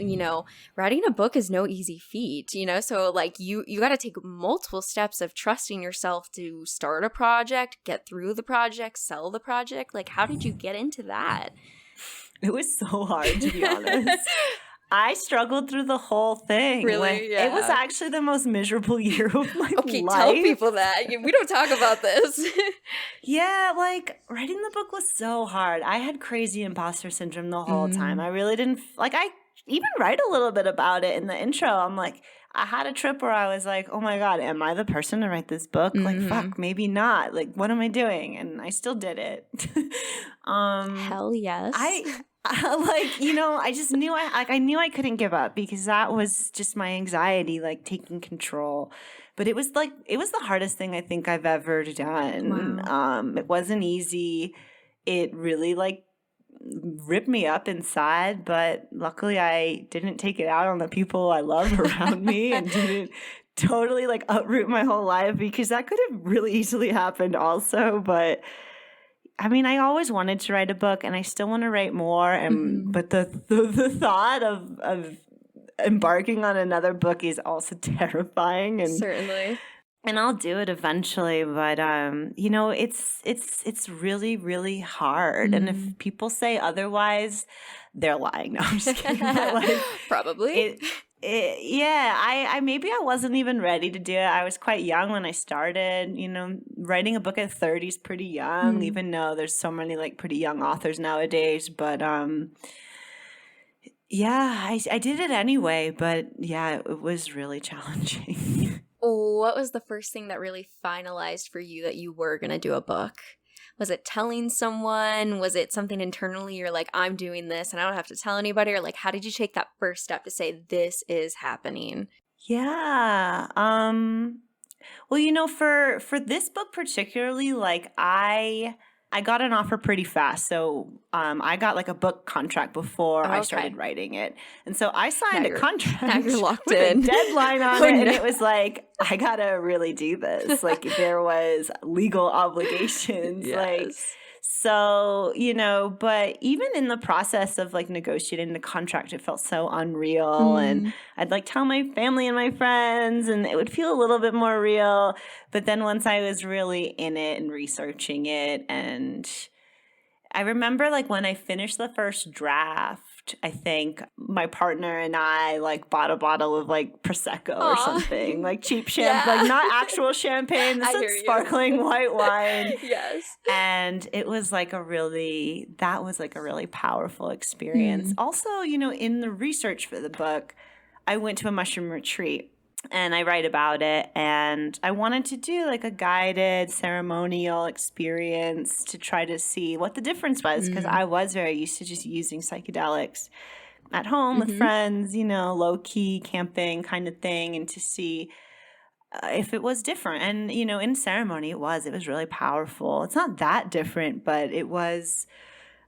writing a book is no easy feat, so like you got to take multiple steps of trusting yourself to start a project, get through the project, sell the project. Like, how did you get into that? It was so hard, to be honest. I struggled through the whole thing. Really? Yeah. It was actually the most miserable year of my life. Okay, tell people that. We don't talk about this. Yeah, like, writing the book was so hard. I had crazy imposter syndrome the whole time. I really didn't, I even write a little bit about it in the intro. I'm like, I had a trip where I was like, oh my God, am I the person to write this book? Like, fuck, maybe not. Like, what am I doing? And I still did it. Hell yes. I just knew I knew I couldn't give up, because that was just my anxiety, like taking control. But it was the hardest thing I think I've ever done. Wow. It wasn't easy. It really ripped me up inside, but luckily I didn't take it out on the people I love around me and didn't totally uproot my whole life, because that could have really easily happened also. But I mean, I always wanted to write a book, and I still want to write more. And but the thought of embarking on another book is also terrifying. And certainly, and I'll do it eventually. But it's really, really hard. And if people say otherwise, they're lying. No, I'm just kidding. But probably. I maybe I wasn't even ready to do it. I was quite young when I started. Writing a book at 30 is pretty young, even though there's so many pretty young authors nowadays. But I did it anyway. But yeah, it was really challenging. What was the first thing that really finalized for you that you were going to do a book? Was it telling someone? Was it something internally? You're like, I'm doing this and I don't have to tell anybody? Or how did you take that first step to say, this is happening? Yeah. Well, for this book particularly, I got an offer pretty fast. So I got a book contract before I started writing it. And so I signed a contract. Now you're locked with in. a deadline on it. And it was I got to really do this. There was legal obligations. Yes. So, but even in the process of negotiating the contract, it felt so unreal. And I'd tell my family and my friends, and it would feel a little bit more real. But then once I was really in it and researching it, and I remember like when I finished the first draft, I think my partner and I like bought a bottle of like Prosecco or something, like cheap champagne, like not actual champagne. This is sparkling white wine. Yes. And it was like that was like a really powerful experience. Also, you know, in the research for the book, I went to a mushroom retreat. And I write about it, and I wanted to do like a guided ceremonial experience to try to see what the difference was, because I was very used to just using psychedelics at home with friends, you know, low-key camping kind of thing, and to see if it was different. And, you know, in ceremony, it was really powerful. It's not that different, but it was...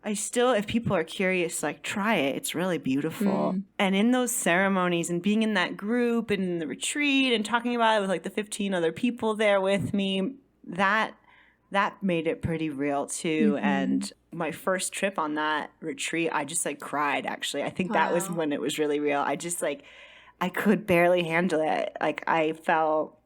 if people are curious, like, try it. It's really beautiful. And in those ceremonies and being in that group and in the retreat and talking about it with like the 15 other people there with me, that made it pretty real too. And my first trip on that retreat, I just like cried, actually. I think that was when it was really real. I just like, I could barely handle it. Like I felt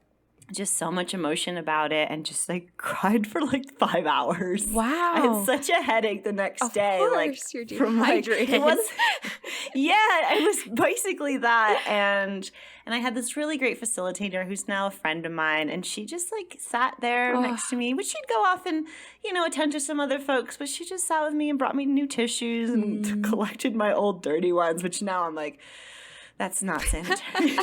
just so much emotion about it and just like cried for like 5 hours. Wow. I had such a headache the next day. Of course, like you're from like dehydrated. it was it was basically that. And I had this really great facilitator who's now a friend of mine, and she just like sat there next to me, but she'd go off and, you know, attend to some other folks, but she just sat with me and brought me new tissues and collected my old dirty ones, which now I'm like, that's not sanitary.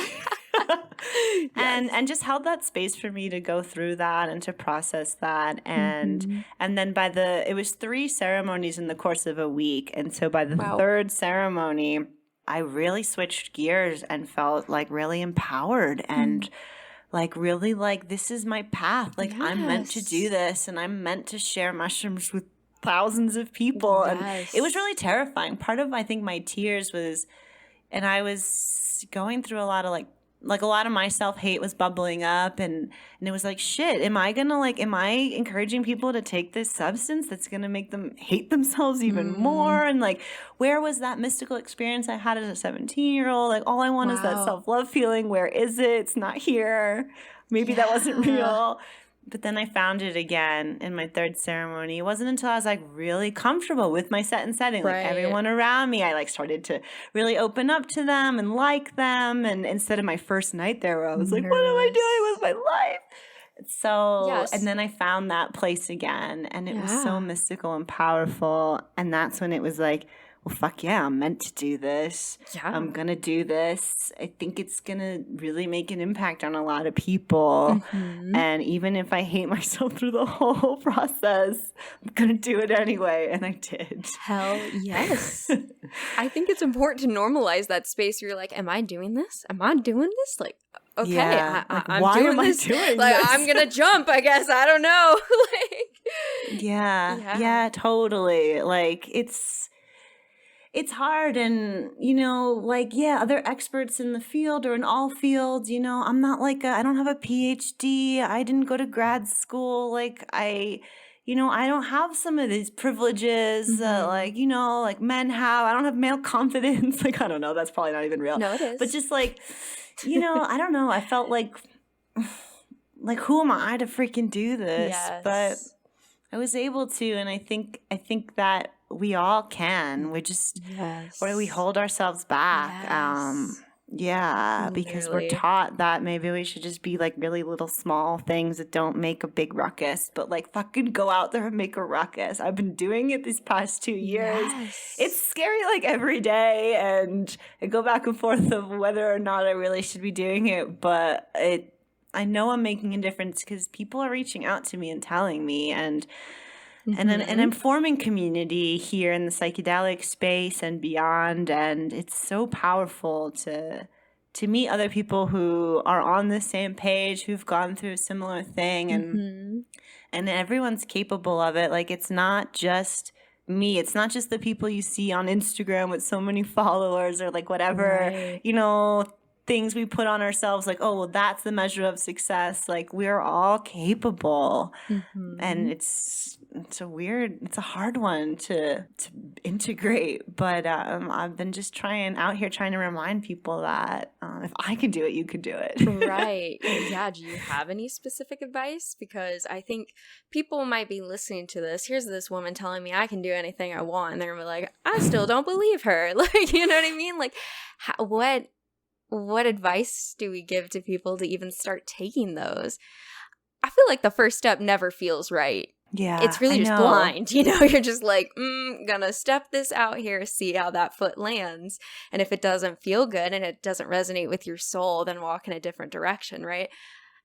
And just held that space for me to go through that and to process that. And then it was 3 ceremonies in the course of a week. And so by the third ceremony, I really switched gears and felt like really empowered and like really like, this is my path. Like I'm meant to do this, and I'm meant to share mushrooms with thousands of people. And it was really terrifying. Part of, I think, my tears was, and I was going through a lot of like a lot of my self-hate was bubbling up, and it was like, shit, am I encouraging people to take this substance that's going to make them hate themselves even more? And like, where was that mystical experience I had as a 17-year-old? Like, all I want is that self-love feeling. Where is it? It's not here. Maybe that wasn't real. But then I found it again in my third ceremony. It wasn't until I was like really comfortable with my set and setting, like everyone around me, I like started to really open up to them and like them. And instead of my first night there where I was like, what am I doing with my life? So, and then I found that place again, and it was so mystical and powerful. And that's when it was like, well, fuck yeah, I'm meant to do this. Yeah. I'm going to do this. I think it's going to really make an impact on a lot of people. And even if I hate myself through the whole process, I'm going to do it anyway. And I did. Hell yes. I think it's important to normalize that space where you're like, am I doing this? Am I doing this? Like, okay, I'm why doing am this. I doing like, this? I'm going to jump, I guess. I don't know. Yeah, totally. Like, it's hard, and, you know, like, other experts in the field or in all fields, you know, I'm not like I don't have a PhD. I didn't go to grad school. Like, I don't have some of these privileges, like, you know, like men have. I don't have male confidence. Like, I don't know. That's probably not even real. No, it is. But just like, you know, I don't know. I felt like who am I to freaking do this? Yes. But I was able to, and I think that we all can. We just, or we hold ourselves back. Because we're taught that maybe we should just be like really little small things that don't make a big ruckus, but like fucking go out there and make a ruckus. I've been doing it these past 2 years. It's scary like every day, and I go back and forth of whether or not I really should be doing it, but I know I'm making a difference because people are reaching out to me and telling me, and I'm forming community here in the psychedelic space and beyond, and it's so powerful to meet other people who are on the same page, who've gone through a similar thing, and everyone's capable of it. Like, it's not just me. It's not just the people you see on Instagram with so many followers or like whatever, you know, things we put on ourselves, like, oh, well, that's the measure of success. Like, we're all capable. And it's it's a hard one to integrate. But I've been just trying to remind people that if I could do it, you could do it. Right. Yeah. Do you have any specific advice? Because I think people might be listening to this. Here's this woman telling me I can do anything I want. And they're going to be like, I still don't believe her. Like, you know what I mean? Like, what advice do we give to people to even start taking those? I feel like the first step never feels right. Yeah, it's really just blind, you know. You're just like, gonna step this out here, see how that foot lands, and if it doesn't feel good and it doesn't resonate with your soul, then walk in a different direction, right?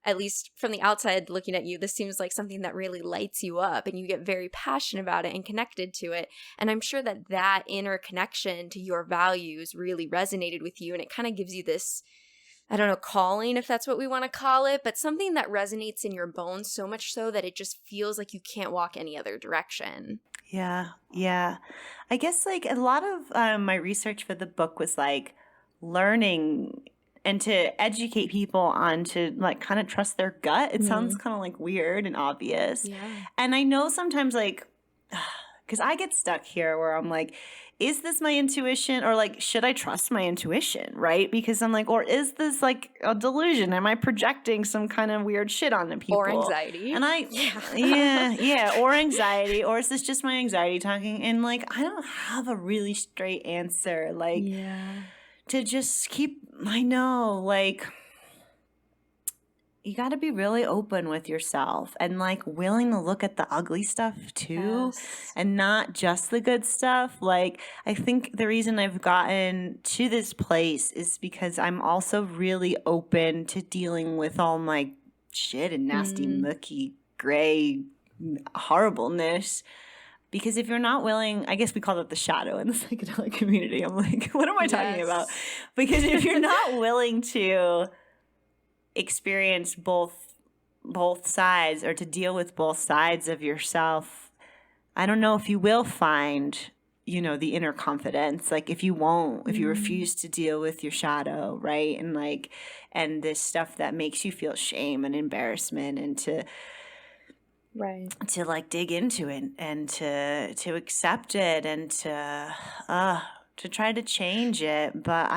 At least from the outside looking at you, this seems like something that really lights you up and you get very passionate about it and connected to it. And I'm sure that inner connection to your values really resonated with you, and it kind of gives you this, I don't know, calling, if that's what we want to call it, but something that resonates in your bones so much so that it just feels like you can't walk any other direction. Yeah. I guess like a lot of my research for the book was like learning and to educate people on to like kind of trust their gut. It sounds kind of like weird and obvious. Yeah. And I know sometimes like, because I get stuck here where I'm like, is this my intuition, or like, should I trust my intuition, right? Because I'm like, or is this like a delusion? Am I projecting some kind of weird shit onto people? Or anxiety. And or anxiety, or is this just my anxiety talking? And like, I don't have a really straight answer. Like, to just you got to be really open with yourself and like willing to look at the ugly stuff too, and not just the good stuff. Like, I think the reason I've gotten to this place is because I'm also really open to dealing with all my shit and nasty, mucky, gray horribleness. Because if you're not willing, I guess we call it the shadow in the psychedelic community. I'm like, what am I talking about? Because if you're not willing to experience both sides, or to deal with both sides of yourself, I don't know if you will find, the inner confidence. Like, if you refuse to deal with your shadow, right? And like, and this stuff that makes you feel shame and embarrassment, and to like dig into it and to accept it and to try to change it. But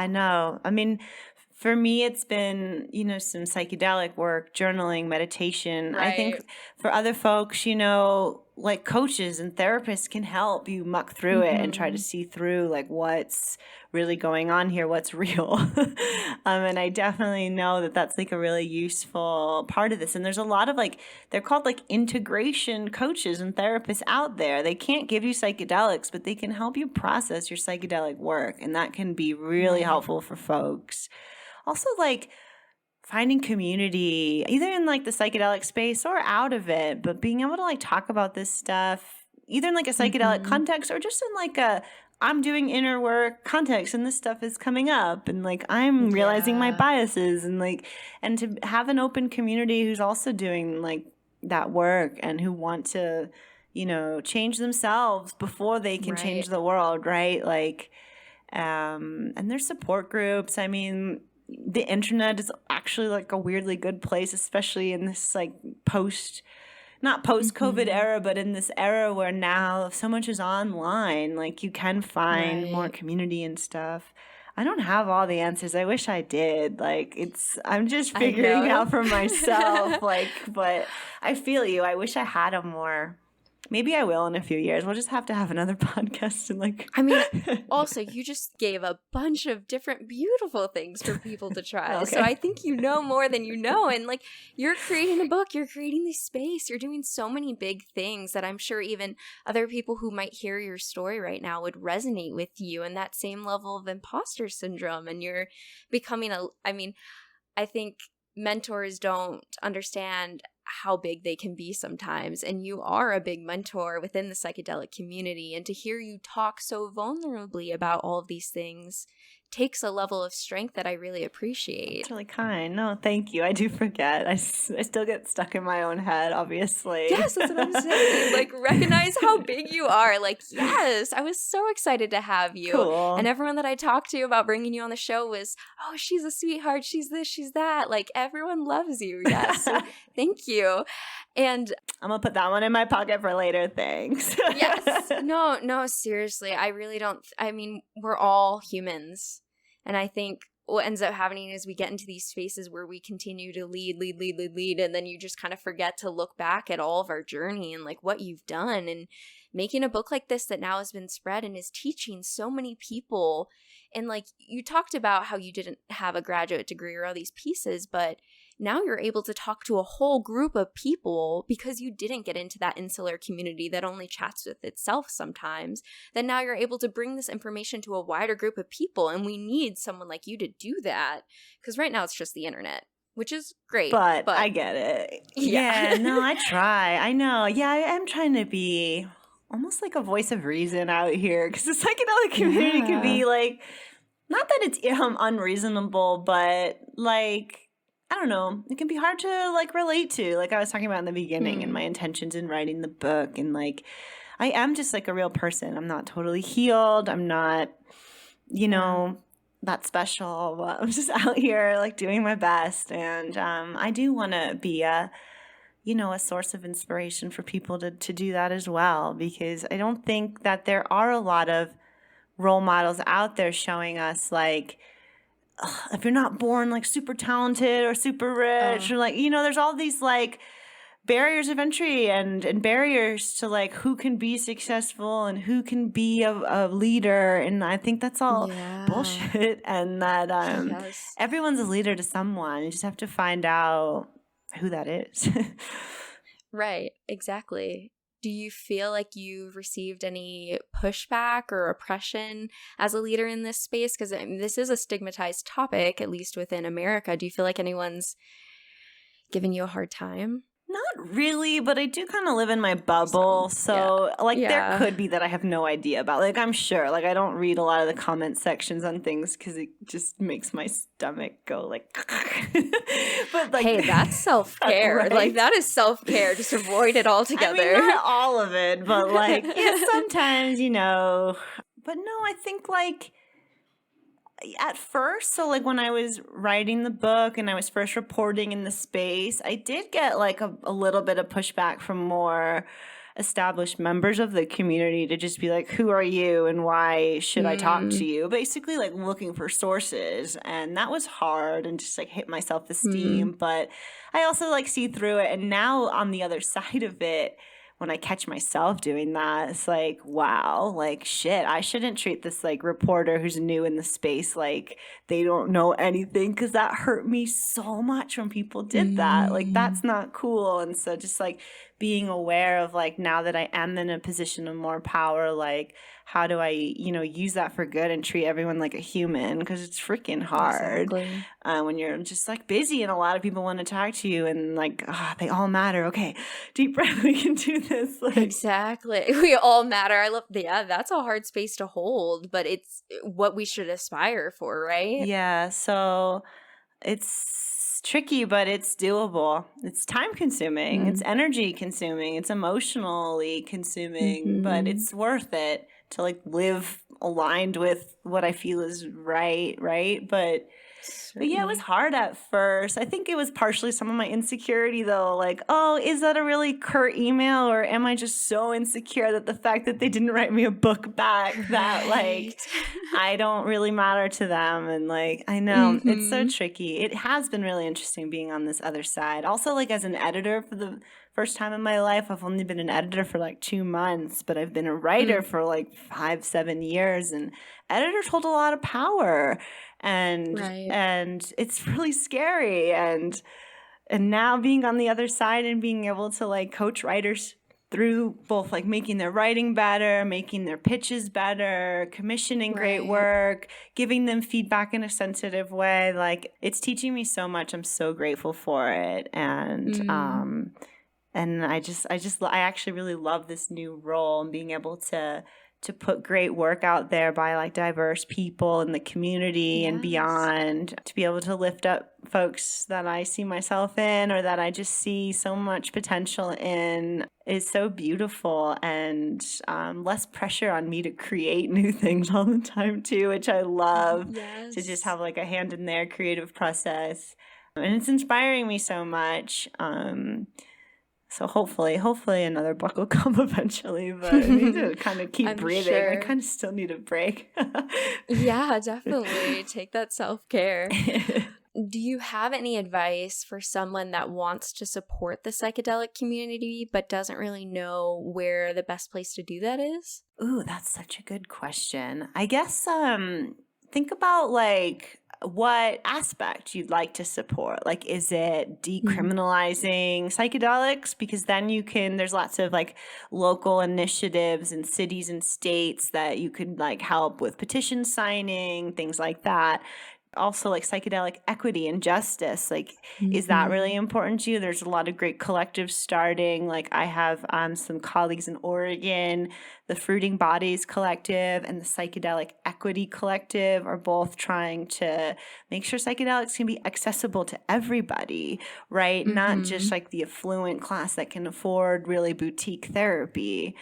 for me, it's been, some psychedelic work, journaling, meditation. Right. I think for other folks, like coaches and therapists can help you muck through it and try to see through like what's really going on here, what's real. And I definitely know that that's like a really useful part of this. And there's a lot of like, they're called like integration coaches and therapists out there. They can't give you psychedelics, but they can help you process your psychedelic work. And that can be really helpful for folks. Also, like finding community, either in like the psychedelic space or out of it, but being able to like talk about this stuff, either in like a psychedelic context or just in like a I'm doing inner work context, and this stuff is coming up, and like I'm realizing my biases, and like, and to have an open community who's also doing like that work and who want to, change themselves before they can change the world, right? Like, and there's support groups. I mean, the internet is actually like a weirdly good place, especially in this like not post-COVID era, but in this era where now so much is online, like you can find more community and stuff. I don't have all the answers. I wish I did. Like I'm just figuring out for myself, like, but I feel you. I wish I had a more. Maybe I will in a few years. We'll just have to have another podcast and like. I mean, also, you just gave a bunch of different beautiful things for people to try. Okay. So I think you know more than you know. And like, you're creating a book, you're creating this space, you're doing so many big things that I'm sure even other people who might hear your story right now would resonate with you in that same level of imposter syndrome. And you're becoming I think mentors don't understand how big they can be sometimes, and you are a big mentor within the psychedelic community, and to hear you talk so vulnerably about all of these things takes a level of strength that I really appreciate. It's really kind. No, thank you. I do forget. I still get stuck in my own head, obviously. Yes, that's what I'm saying. Like, recognize how big you are. Like, yes, I was so excited to have you. Cool. And everyone that I talked to about bringing you on the show was, oh, she's a sweetheart. She's this, she's that. Like, everyone loves you. Yes. So thank you. And I'm going to put that one in my pocket for later. Thanks. yes. No, seriously. I really don't. I mean, we're all humans. And I think what ends up happening is we get into these spaces where we continue to lead. And then you just kind of forget to look back at all of our journey and like what you've done. And making a book like this that now has been spread and is teaching so many people. And like you talked about how you didn't have a graduate degree or all these pieces, but now you're able to talk to a whole group of people because you didn't get into that insular community that only chats with itself sometimes. Then now you're able to bring this information to a wider group of people. And we need someone like you to do that because right now it's just the internet, which is great. But I get it. Yeah, no, I try. I know. Yeah, I am trying to be almost like a voice of reason out here because the psychedelic community can be like, not that it's unreasonable, but like, I don't know, it can be hard to like relate to, like I was talking about in the beginning and my intentions in writing the book. And like, I am just like a real person. I'm not totally healed. I'm not, that special. But I'm just out here like doing my best. And I do want to be a source of inspiration for people to do that as well, because I don't think that there are a lot of role models out there showing us like, if you're not born like super talented or super rich or like, there's all these like barriers of entry and barriers to like who can be successful and who can be a leader. And I think that's all bullshit. And that everyone's a leader to someone. You just have to find out who that is. Right. Exactly. Do you feel like you've received any pushback or oppression as a leader in this space? Because this is a stigmatized topic, at least within America. Do you feel like anyone's giving you a hard time? Not really, but I do kind of live in my bubble. So, there could be that I have no idea about. Like, I'm sure. Like, I don't read a lot of the comment sections on things because it just makes my stomach go like. But like, hey, that's self-care. Right? Like, that is self-care. Just avoid it altogether. I mean, not all of it, but like, sometimes, But no, I think like. At first, so like when I was writing the book and I was first reporting in the space, I did get like a little bit of pushback from more established members of the community to just be like, who are you and why should I talk to you? Basically like looking for sources. And that was hard and just like hit my self-esteem. But I also like see through it. And now on the other side of it, when I catch myself doing that, it's like, wow, like shit, I shouldn't treat this like reporter who's new in the space like they don't know anything, because that hurt me so much when people did that. Like, that's not cool. And so just like being aware of like, now that I am in a position of more power, like how do I, use that for good and treat everyone like a human? Because it's freaking hard when you're just like busy and a lot of people want to talk to you and like, they all matter. Okay, deep breath, we can do this. Like, exactly. We all matter. I love, that's a hard space to hold, but it's what we should aspire for, right? Yeah, so it's tricky, but it's doable. It's time consuming. It's energy consuming. It's emotionally consuming, but it's worth it to like live aligned with what I feel is right? But yeah, it was hard at first. I think it was partially some of my insecurity though. Like, oh, is that a really curt email, or am I just so insecure that the fact that they didn't write me a book back that like I don't really matter to them? And like, I know it's so tricky. It has been really interesting being on this other side. Also, like as an editor for the first time in my life, I've only been an editor for like 2 months, but I've been a writer for like 5-7 years, and editors hold a lot of power. And it's really scary. And now being on the other side and being able to like coach writers through both like making their writing better, making their pitches better, commissioning great work, giving them feedback in a sensitive way, like it's teaching me so much. I'm so grateful for it. And I actually really love this new role and being able to put great work out there by like diverse people in the community and beyond, to be able to lift up folks that I see myself in or that I just see so much potential in is so beautiful, and less pressure on me to create new things all the time too, which I love, to just have like a hand in their creative process. And it's inspiring me so much. So hopefully another book will come eventually, but I need to kind of keep I'm breathing. sure. I kind of still need a break. Yeah, definitely. Take that self-care. Do you have any advice for someone that wants to support the psychedelic community but doesn't really know where the best place to do that is? Ooh, that's such a good question. I guess think about like what aspect you'd like to support. Like, is it decriminalizing psychedelics? Because then you can, there's lots of like local initiatives in cities and states that you could like help with petition signing, things like that. Also like psychedelic equity and justice, like is that really important to you? There's a lot of great collectives starting. Like I have some colleagues in Oregon, the Fruiting Bodies Collective and the Psychedelic Equity Collective are both trying to make sure psychedelics can be accessible to everybody, right? Not just like the affluent class that can afford really boutique therapy.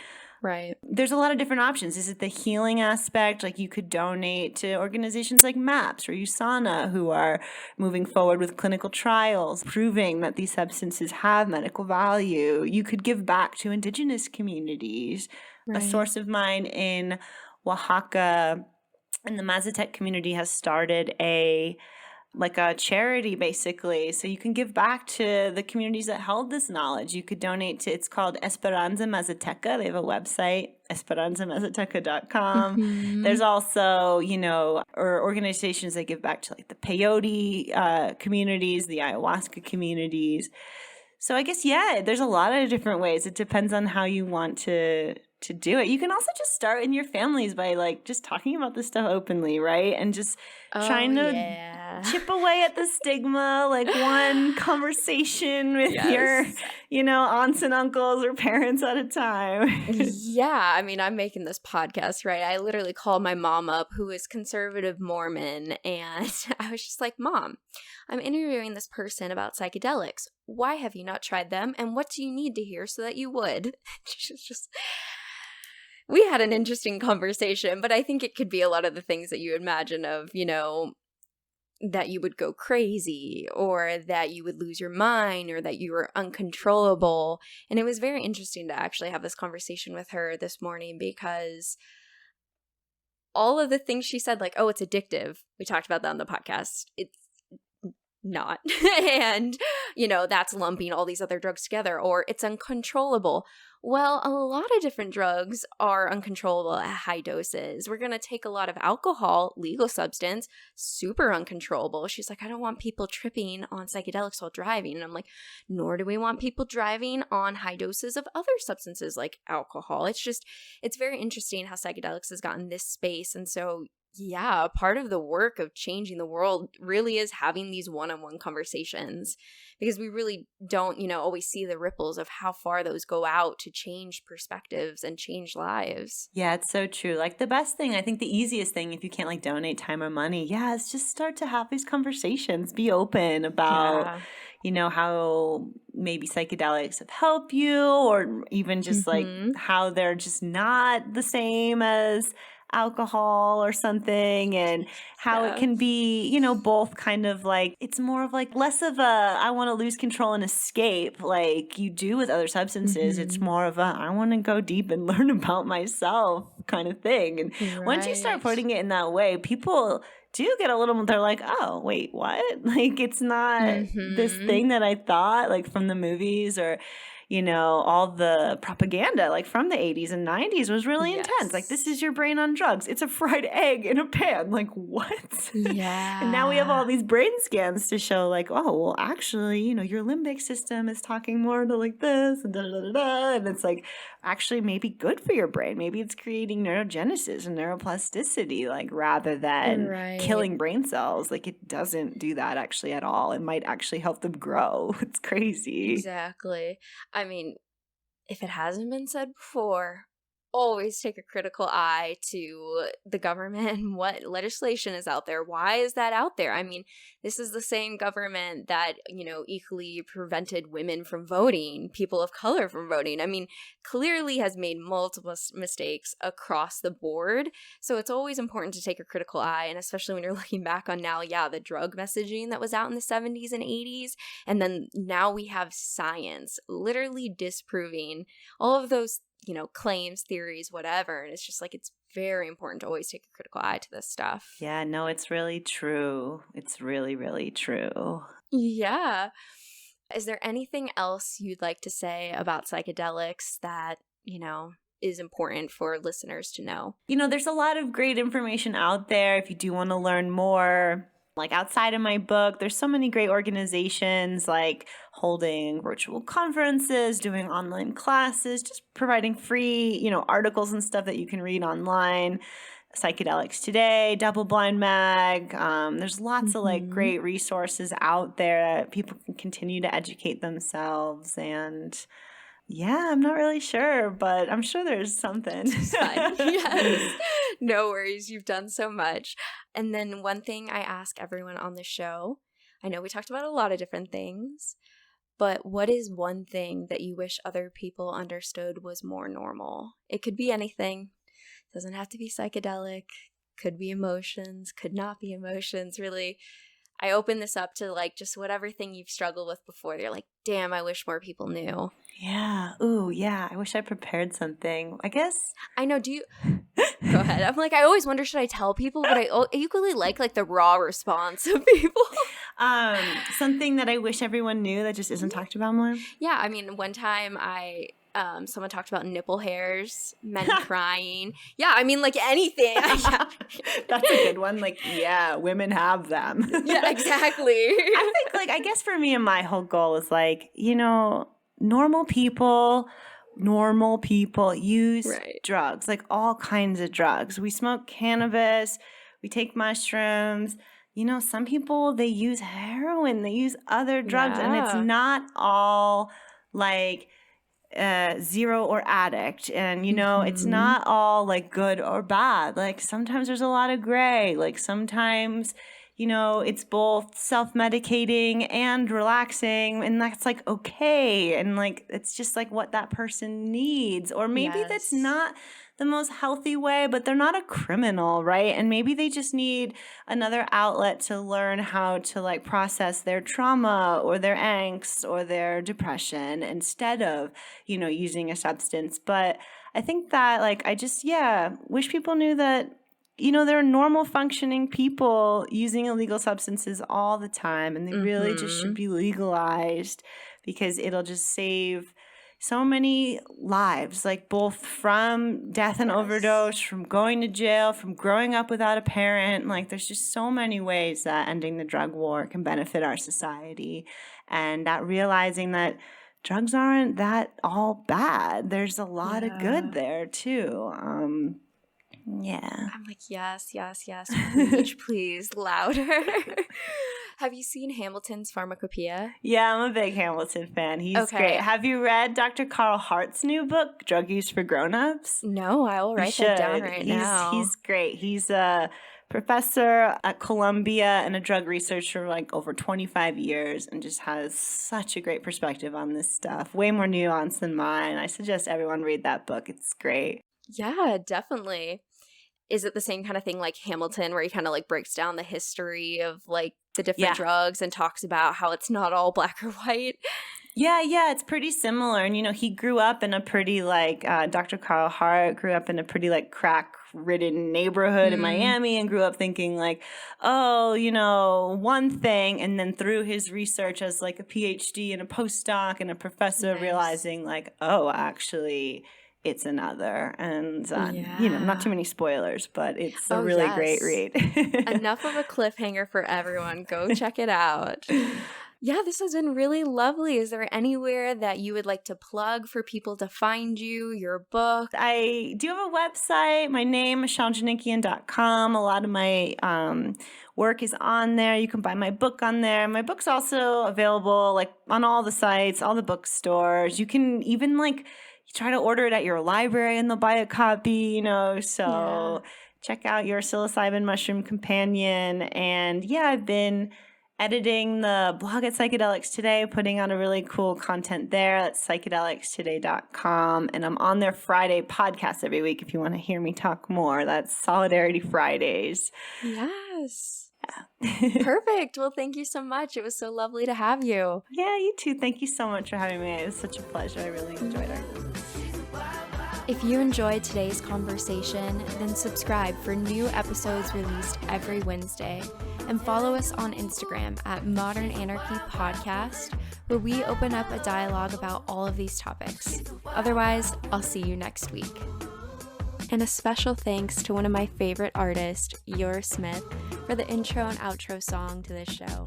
Right. There's a lot of different options. Is it the healing aspect? Like you could donate to organizations like MAPS or USANA who are moving forward with clinical trials, proving that these substances have medical value. You could give back to Indigenous communities. Right. A source of mine in Oaxaca and the Mazatec community has started a charity basically. So you can give back to the communities that held this knowledge. You could donate to, it's called Esperanza Mazateca. They have a website, esperanzamazateca.com. There's also, or organizations that give back to like the peyote communities, the ayahuasca communities. So I guess, there's a lot of different ways. It depends on how you want to do it. You can also just start in your families by like just talking about this stuff openly, right? And just trying to chip away at the stigma, like one conversation with your, aunts and uncles or parents at a time. Yeah, I mean, I'm making this podcast, right? I literally called my mom up, who is conservative Mormon, and I was just like, Mom, I'm interviewing this person about psychedelics. Why have you not tried them? And what do you need to hear so that you would? She's just... We had an interesting conversation, but I think it could be a lot of the things that you imagine of, that you would go crazy or that you would lose your mind or that you were uncontrollable. And it was very interesting to actually have this conversation with her this morning because all of the things she said, like, oh, it's addictive. We talked about that on the podcast. It's not. And, that's lumping all these other drugs together, or it's uncontrollable. Well, a lot of different drugs are uncontrollable at high doses. We're going to take a lot of alcohol, legal substance, super uncontrollable. She's like, I don't want people tripping on psychedelics while driving. And I'm like, nor do we want people driving on high doses of other substances like alcohol. It's very interesting how psychedelics has gotten this space. And so, yeah, part of the work of changing the world really is having these one-on-one conversations because we really don't, always see the ripples of how far those go out to change perspectives and change lives. Yeah, it's so true. Like the best thing, I think the easiest thing, if you can't like donate time or money, is just start to have these conversations. Be open about, how maybe psychedelics have helped you or even just like how they're just not the same as alcohol or something, and how it can be, both kind of like, it's more of like less of a I want to lose control and escape like you do with other substances. It's more of a I want to go deep and learn about myself kind of thing. And once you start putting it in that way, people do get a little, they're like, oh, wait, what? Like, it's not this thing that I thought, like from the movies or all the propaganda like from the 80s and 90s was really intense. Like, this is your brain on drugs. It's a fried egg in a pan. Like, what? Yeah. And now we have all these brain scans to show like, oh, well, actually, your limbic system is talking more to like this and da-da-da-da. And it's like actually maybe good for your brain. Maybe it's creating neurogenesis and neuroplasticity, like rather than killing brain cells. Like it doesn't do that actually at all. It might actually help them grow. It's crazy. Exactly. I mean, if it hasn't been said before, always take a critical eye to the government and what legislation is out there. Why is that out there? I mean, this is the same government that, equally prevented women from voting, people of color from voting. I mean, clearly has made multiple mistakes across the board. So it's always important to take a critical eye. And especially when you're looking back on now, the drug messaging that was out in the 70s and 80s. And then now we have science literally disproving all of those claims, theories, whatever. And it's just like, it's very important to always take a critical eye to this stuff. Yeah, no, it's really true. It's really, really true. Yeah. Is there anything else you'd like to say about psychedelics that, is important for listeners to know? There's a lot of great information out there if you do want to learn more. Like outside of my book, there's so many great organizations like holding virtual conferences, doing online classes, just providing free, articles and stuff that you can read online. Psychedelics Today, Double Blind Mag. There's lots of great resources out there that people can continue to educate themselves. And yeah, I'm not really sure, but I'm sure there's something. It's fine. Yes. No worries. You've done so much. And then one thing I ask everyone on the show, I know we talked about a lot of different things, but what is one thing that you wish other people understood was more normal? It could be anything. It doesn't have to be psychedelic. Could be emotions. Could not be emotions. Really, I open this up to just whatever thing you've struggled with before. You're like, damn, I wish more people knew. Yeah. Ooh, yeah. I wish I prepared something. I guess. I know. Do you? Go ahead. I'm like, I always wonder, should I tell people? But I equally like the raw response of people. Something that I wish everyone knew that just isn't talked about more. Yeah. I mean, one time someone talked about nipple hairs, men crying. Yeah, I mean, anything. That's a good one. Women have them. Yeah, exactly. I think, I guess for me and my whole goal is normal people use drugs, all kinds of drugs. We smoke cannabis, we take mushrooms. Some people, they use heroin, they use other drugs, and it's not all zero or addict, and it's not all good or bad. Sometimes there's a lot of gray. Sometimes it's both self-medicating and relaxing, and that's okay, and it's just what that person needs. Or maybe that's not the most healthy way, but they're not a criminal, right? And maybe they just need another outlet to learn how to process their trauma or their angst or their depression instead of, using a substance. But I think that I just, wish people knew that, there are normal functioning people using illegal substances all the time, and they really just should be legalized, because it'll just save so many lives, both from death and overdose, from going to jail, from growing up without a parent. There's just so many ways that ending the drug war can benefit our society, and that realizing that drugs aren't that all bad. There's a lot of good there too. Yeah. I'm yes. Preach, please, louder. Have you seen Hamilton's Pharmacopoeia? Yeah, I'm a big Hamilton fan. He's great. Have you read Dr. Carl Hart's new book, Drug Use for Grown-Ups? No, I will write that down now. He's great. He's a professor at Columbia and a drug researcher over 25 years, and just has such a great perspective on this stuff. Way more nuanced than mine. I suggest everyone read that book. It's great. Yeah, definitely. Is it the same kind of thing like Hamilton, where he kind of breaks down the history of the different drugs and talks about how it's not all black or white? Yeah, it's pretty similar. And, he grew up in a pretty Dr. Carl Hart grew up in a pretty crack-ridden neighborhood in Miami, and grew up thinking one thing, and then through his research as a PhD and a postdoc and a professor, realizing actually it's another. And, not too many spoilers, but it's a really great read. Enough of a cliffhanger for everyone. Go check it out. Yeah, this has been really lovely. Is there anywhere that you would like to plug for people to find you, your book? I do have a website. My name is MichelleJanikian.com. A lot of my work is on there. You can buy my book on there. My book's also available on all the sites, all the bookstores. You can even you try to order it at your library and they'll buy a copy, so check out Your Psilocybin Mushroom Companion. And I've been editing the blog at Psychedelics Today, putting out a really cool content there. That's psychedelicstoday.com. And I'm on their Friday podcast every week if you want to hear me talk more. That's Solidarity Fridays. Yes. Yeah. Perfect. Well, thank you so much. It was so lovely to have you. Yeah, you too. Thank you so much for having me. It was such a pleasure. I really enjoyed it. If you enjoyed today's conversation, then subscribe for new episodes released every Wednesday, and follow us on Instagram at Modern Anarchy Podcast, where we open up a dialogue about all of these topics. Otherwise, I'll see you next week. And a special thanks to one of my favorite artists, Your Smith, for the intro and outro song to this show.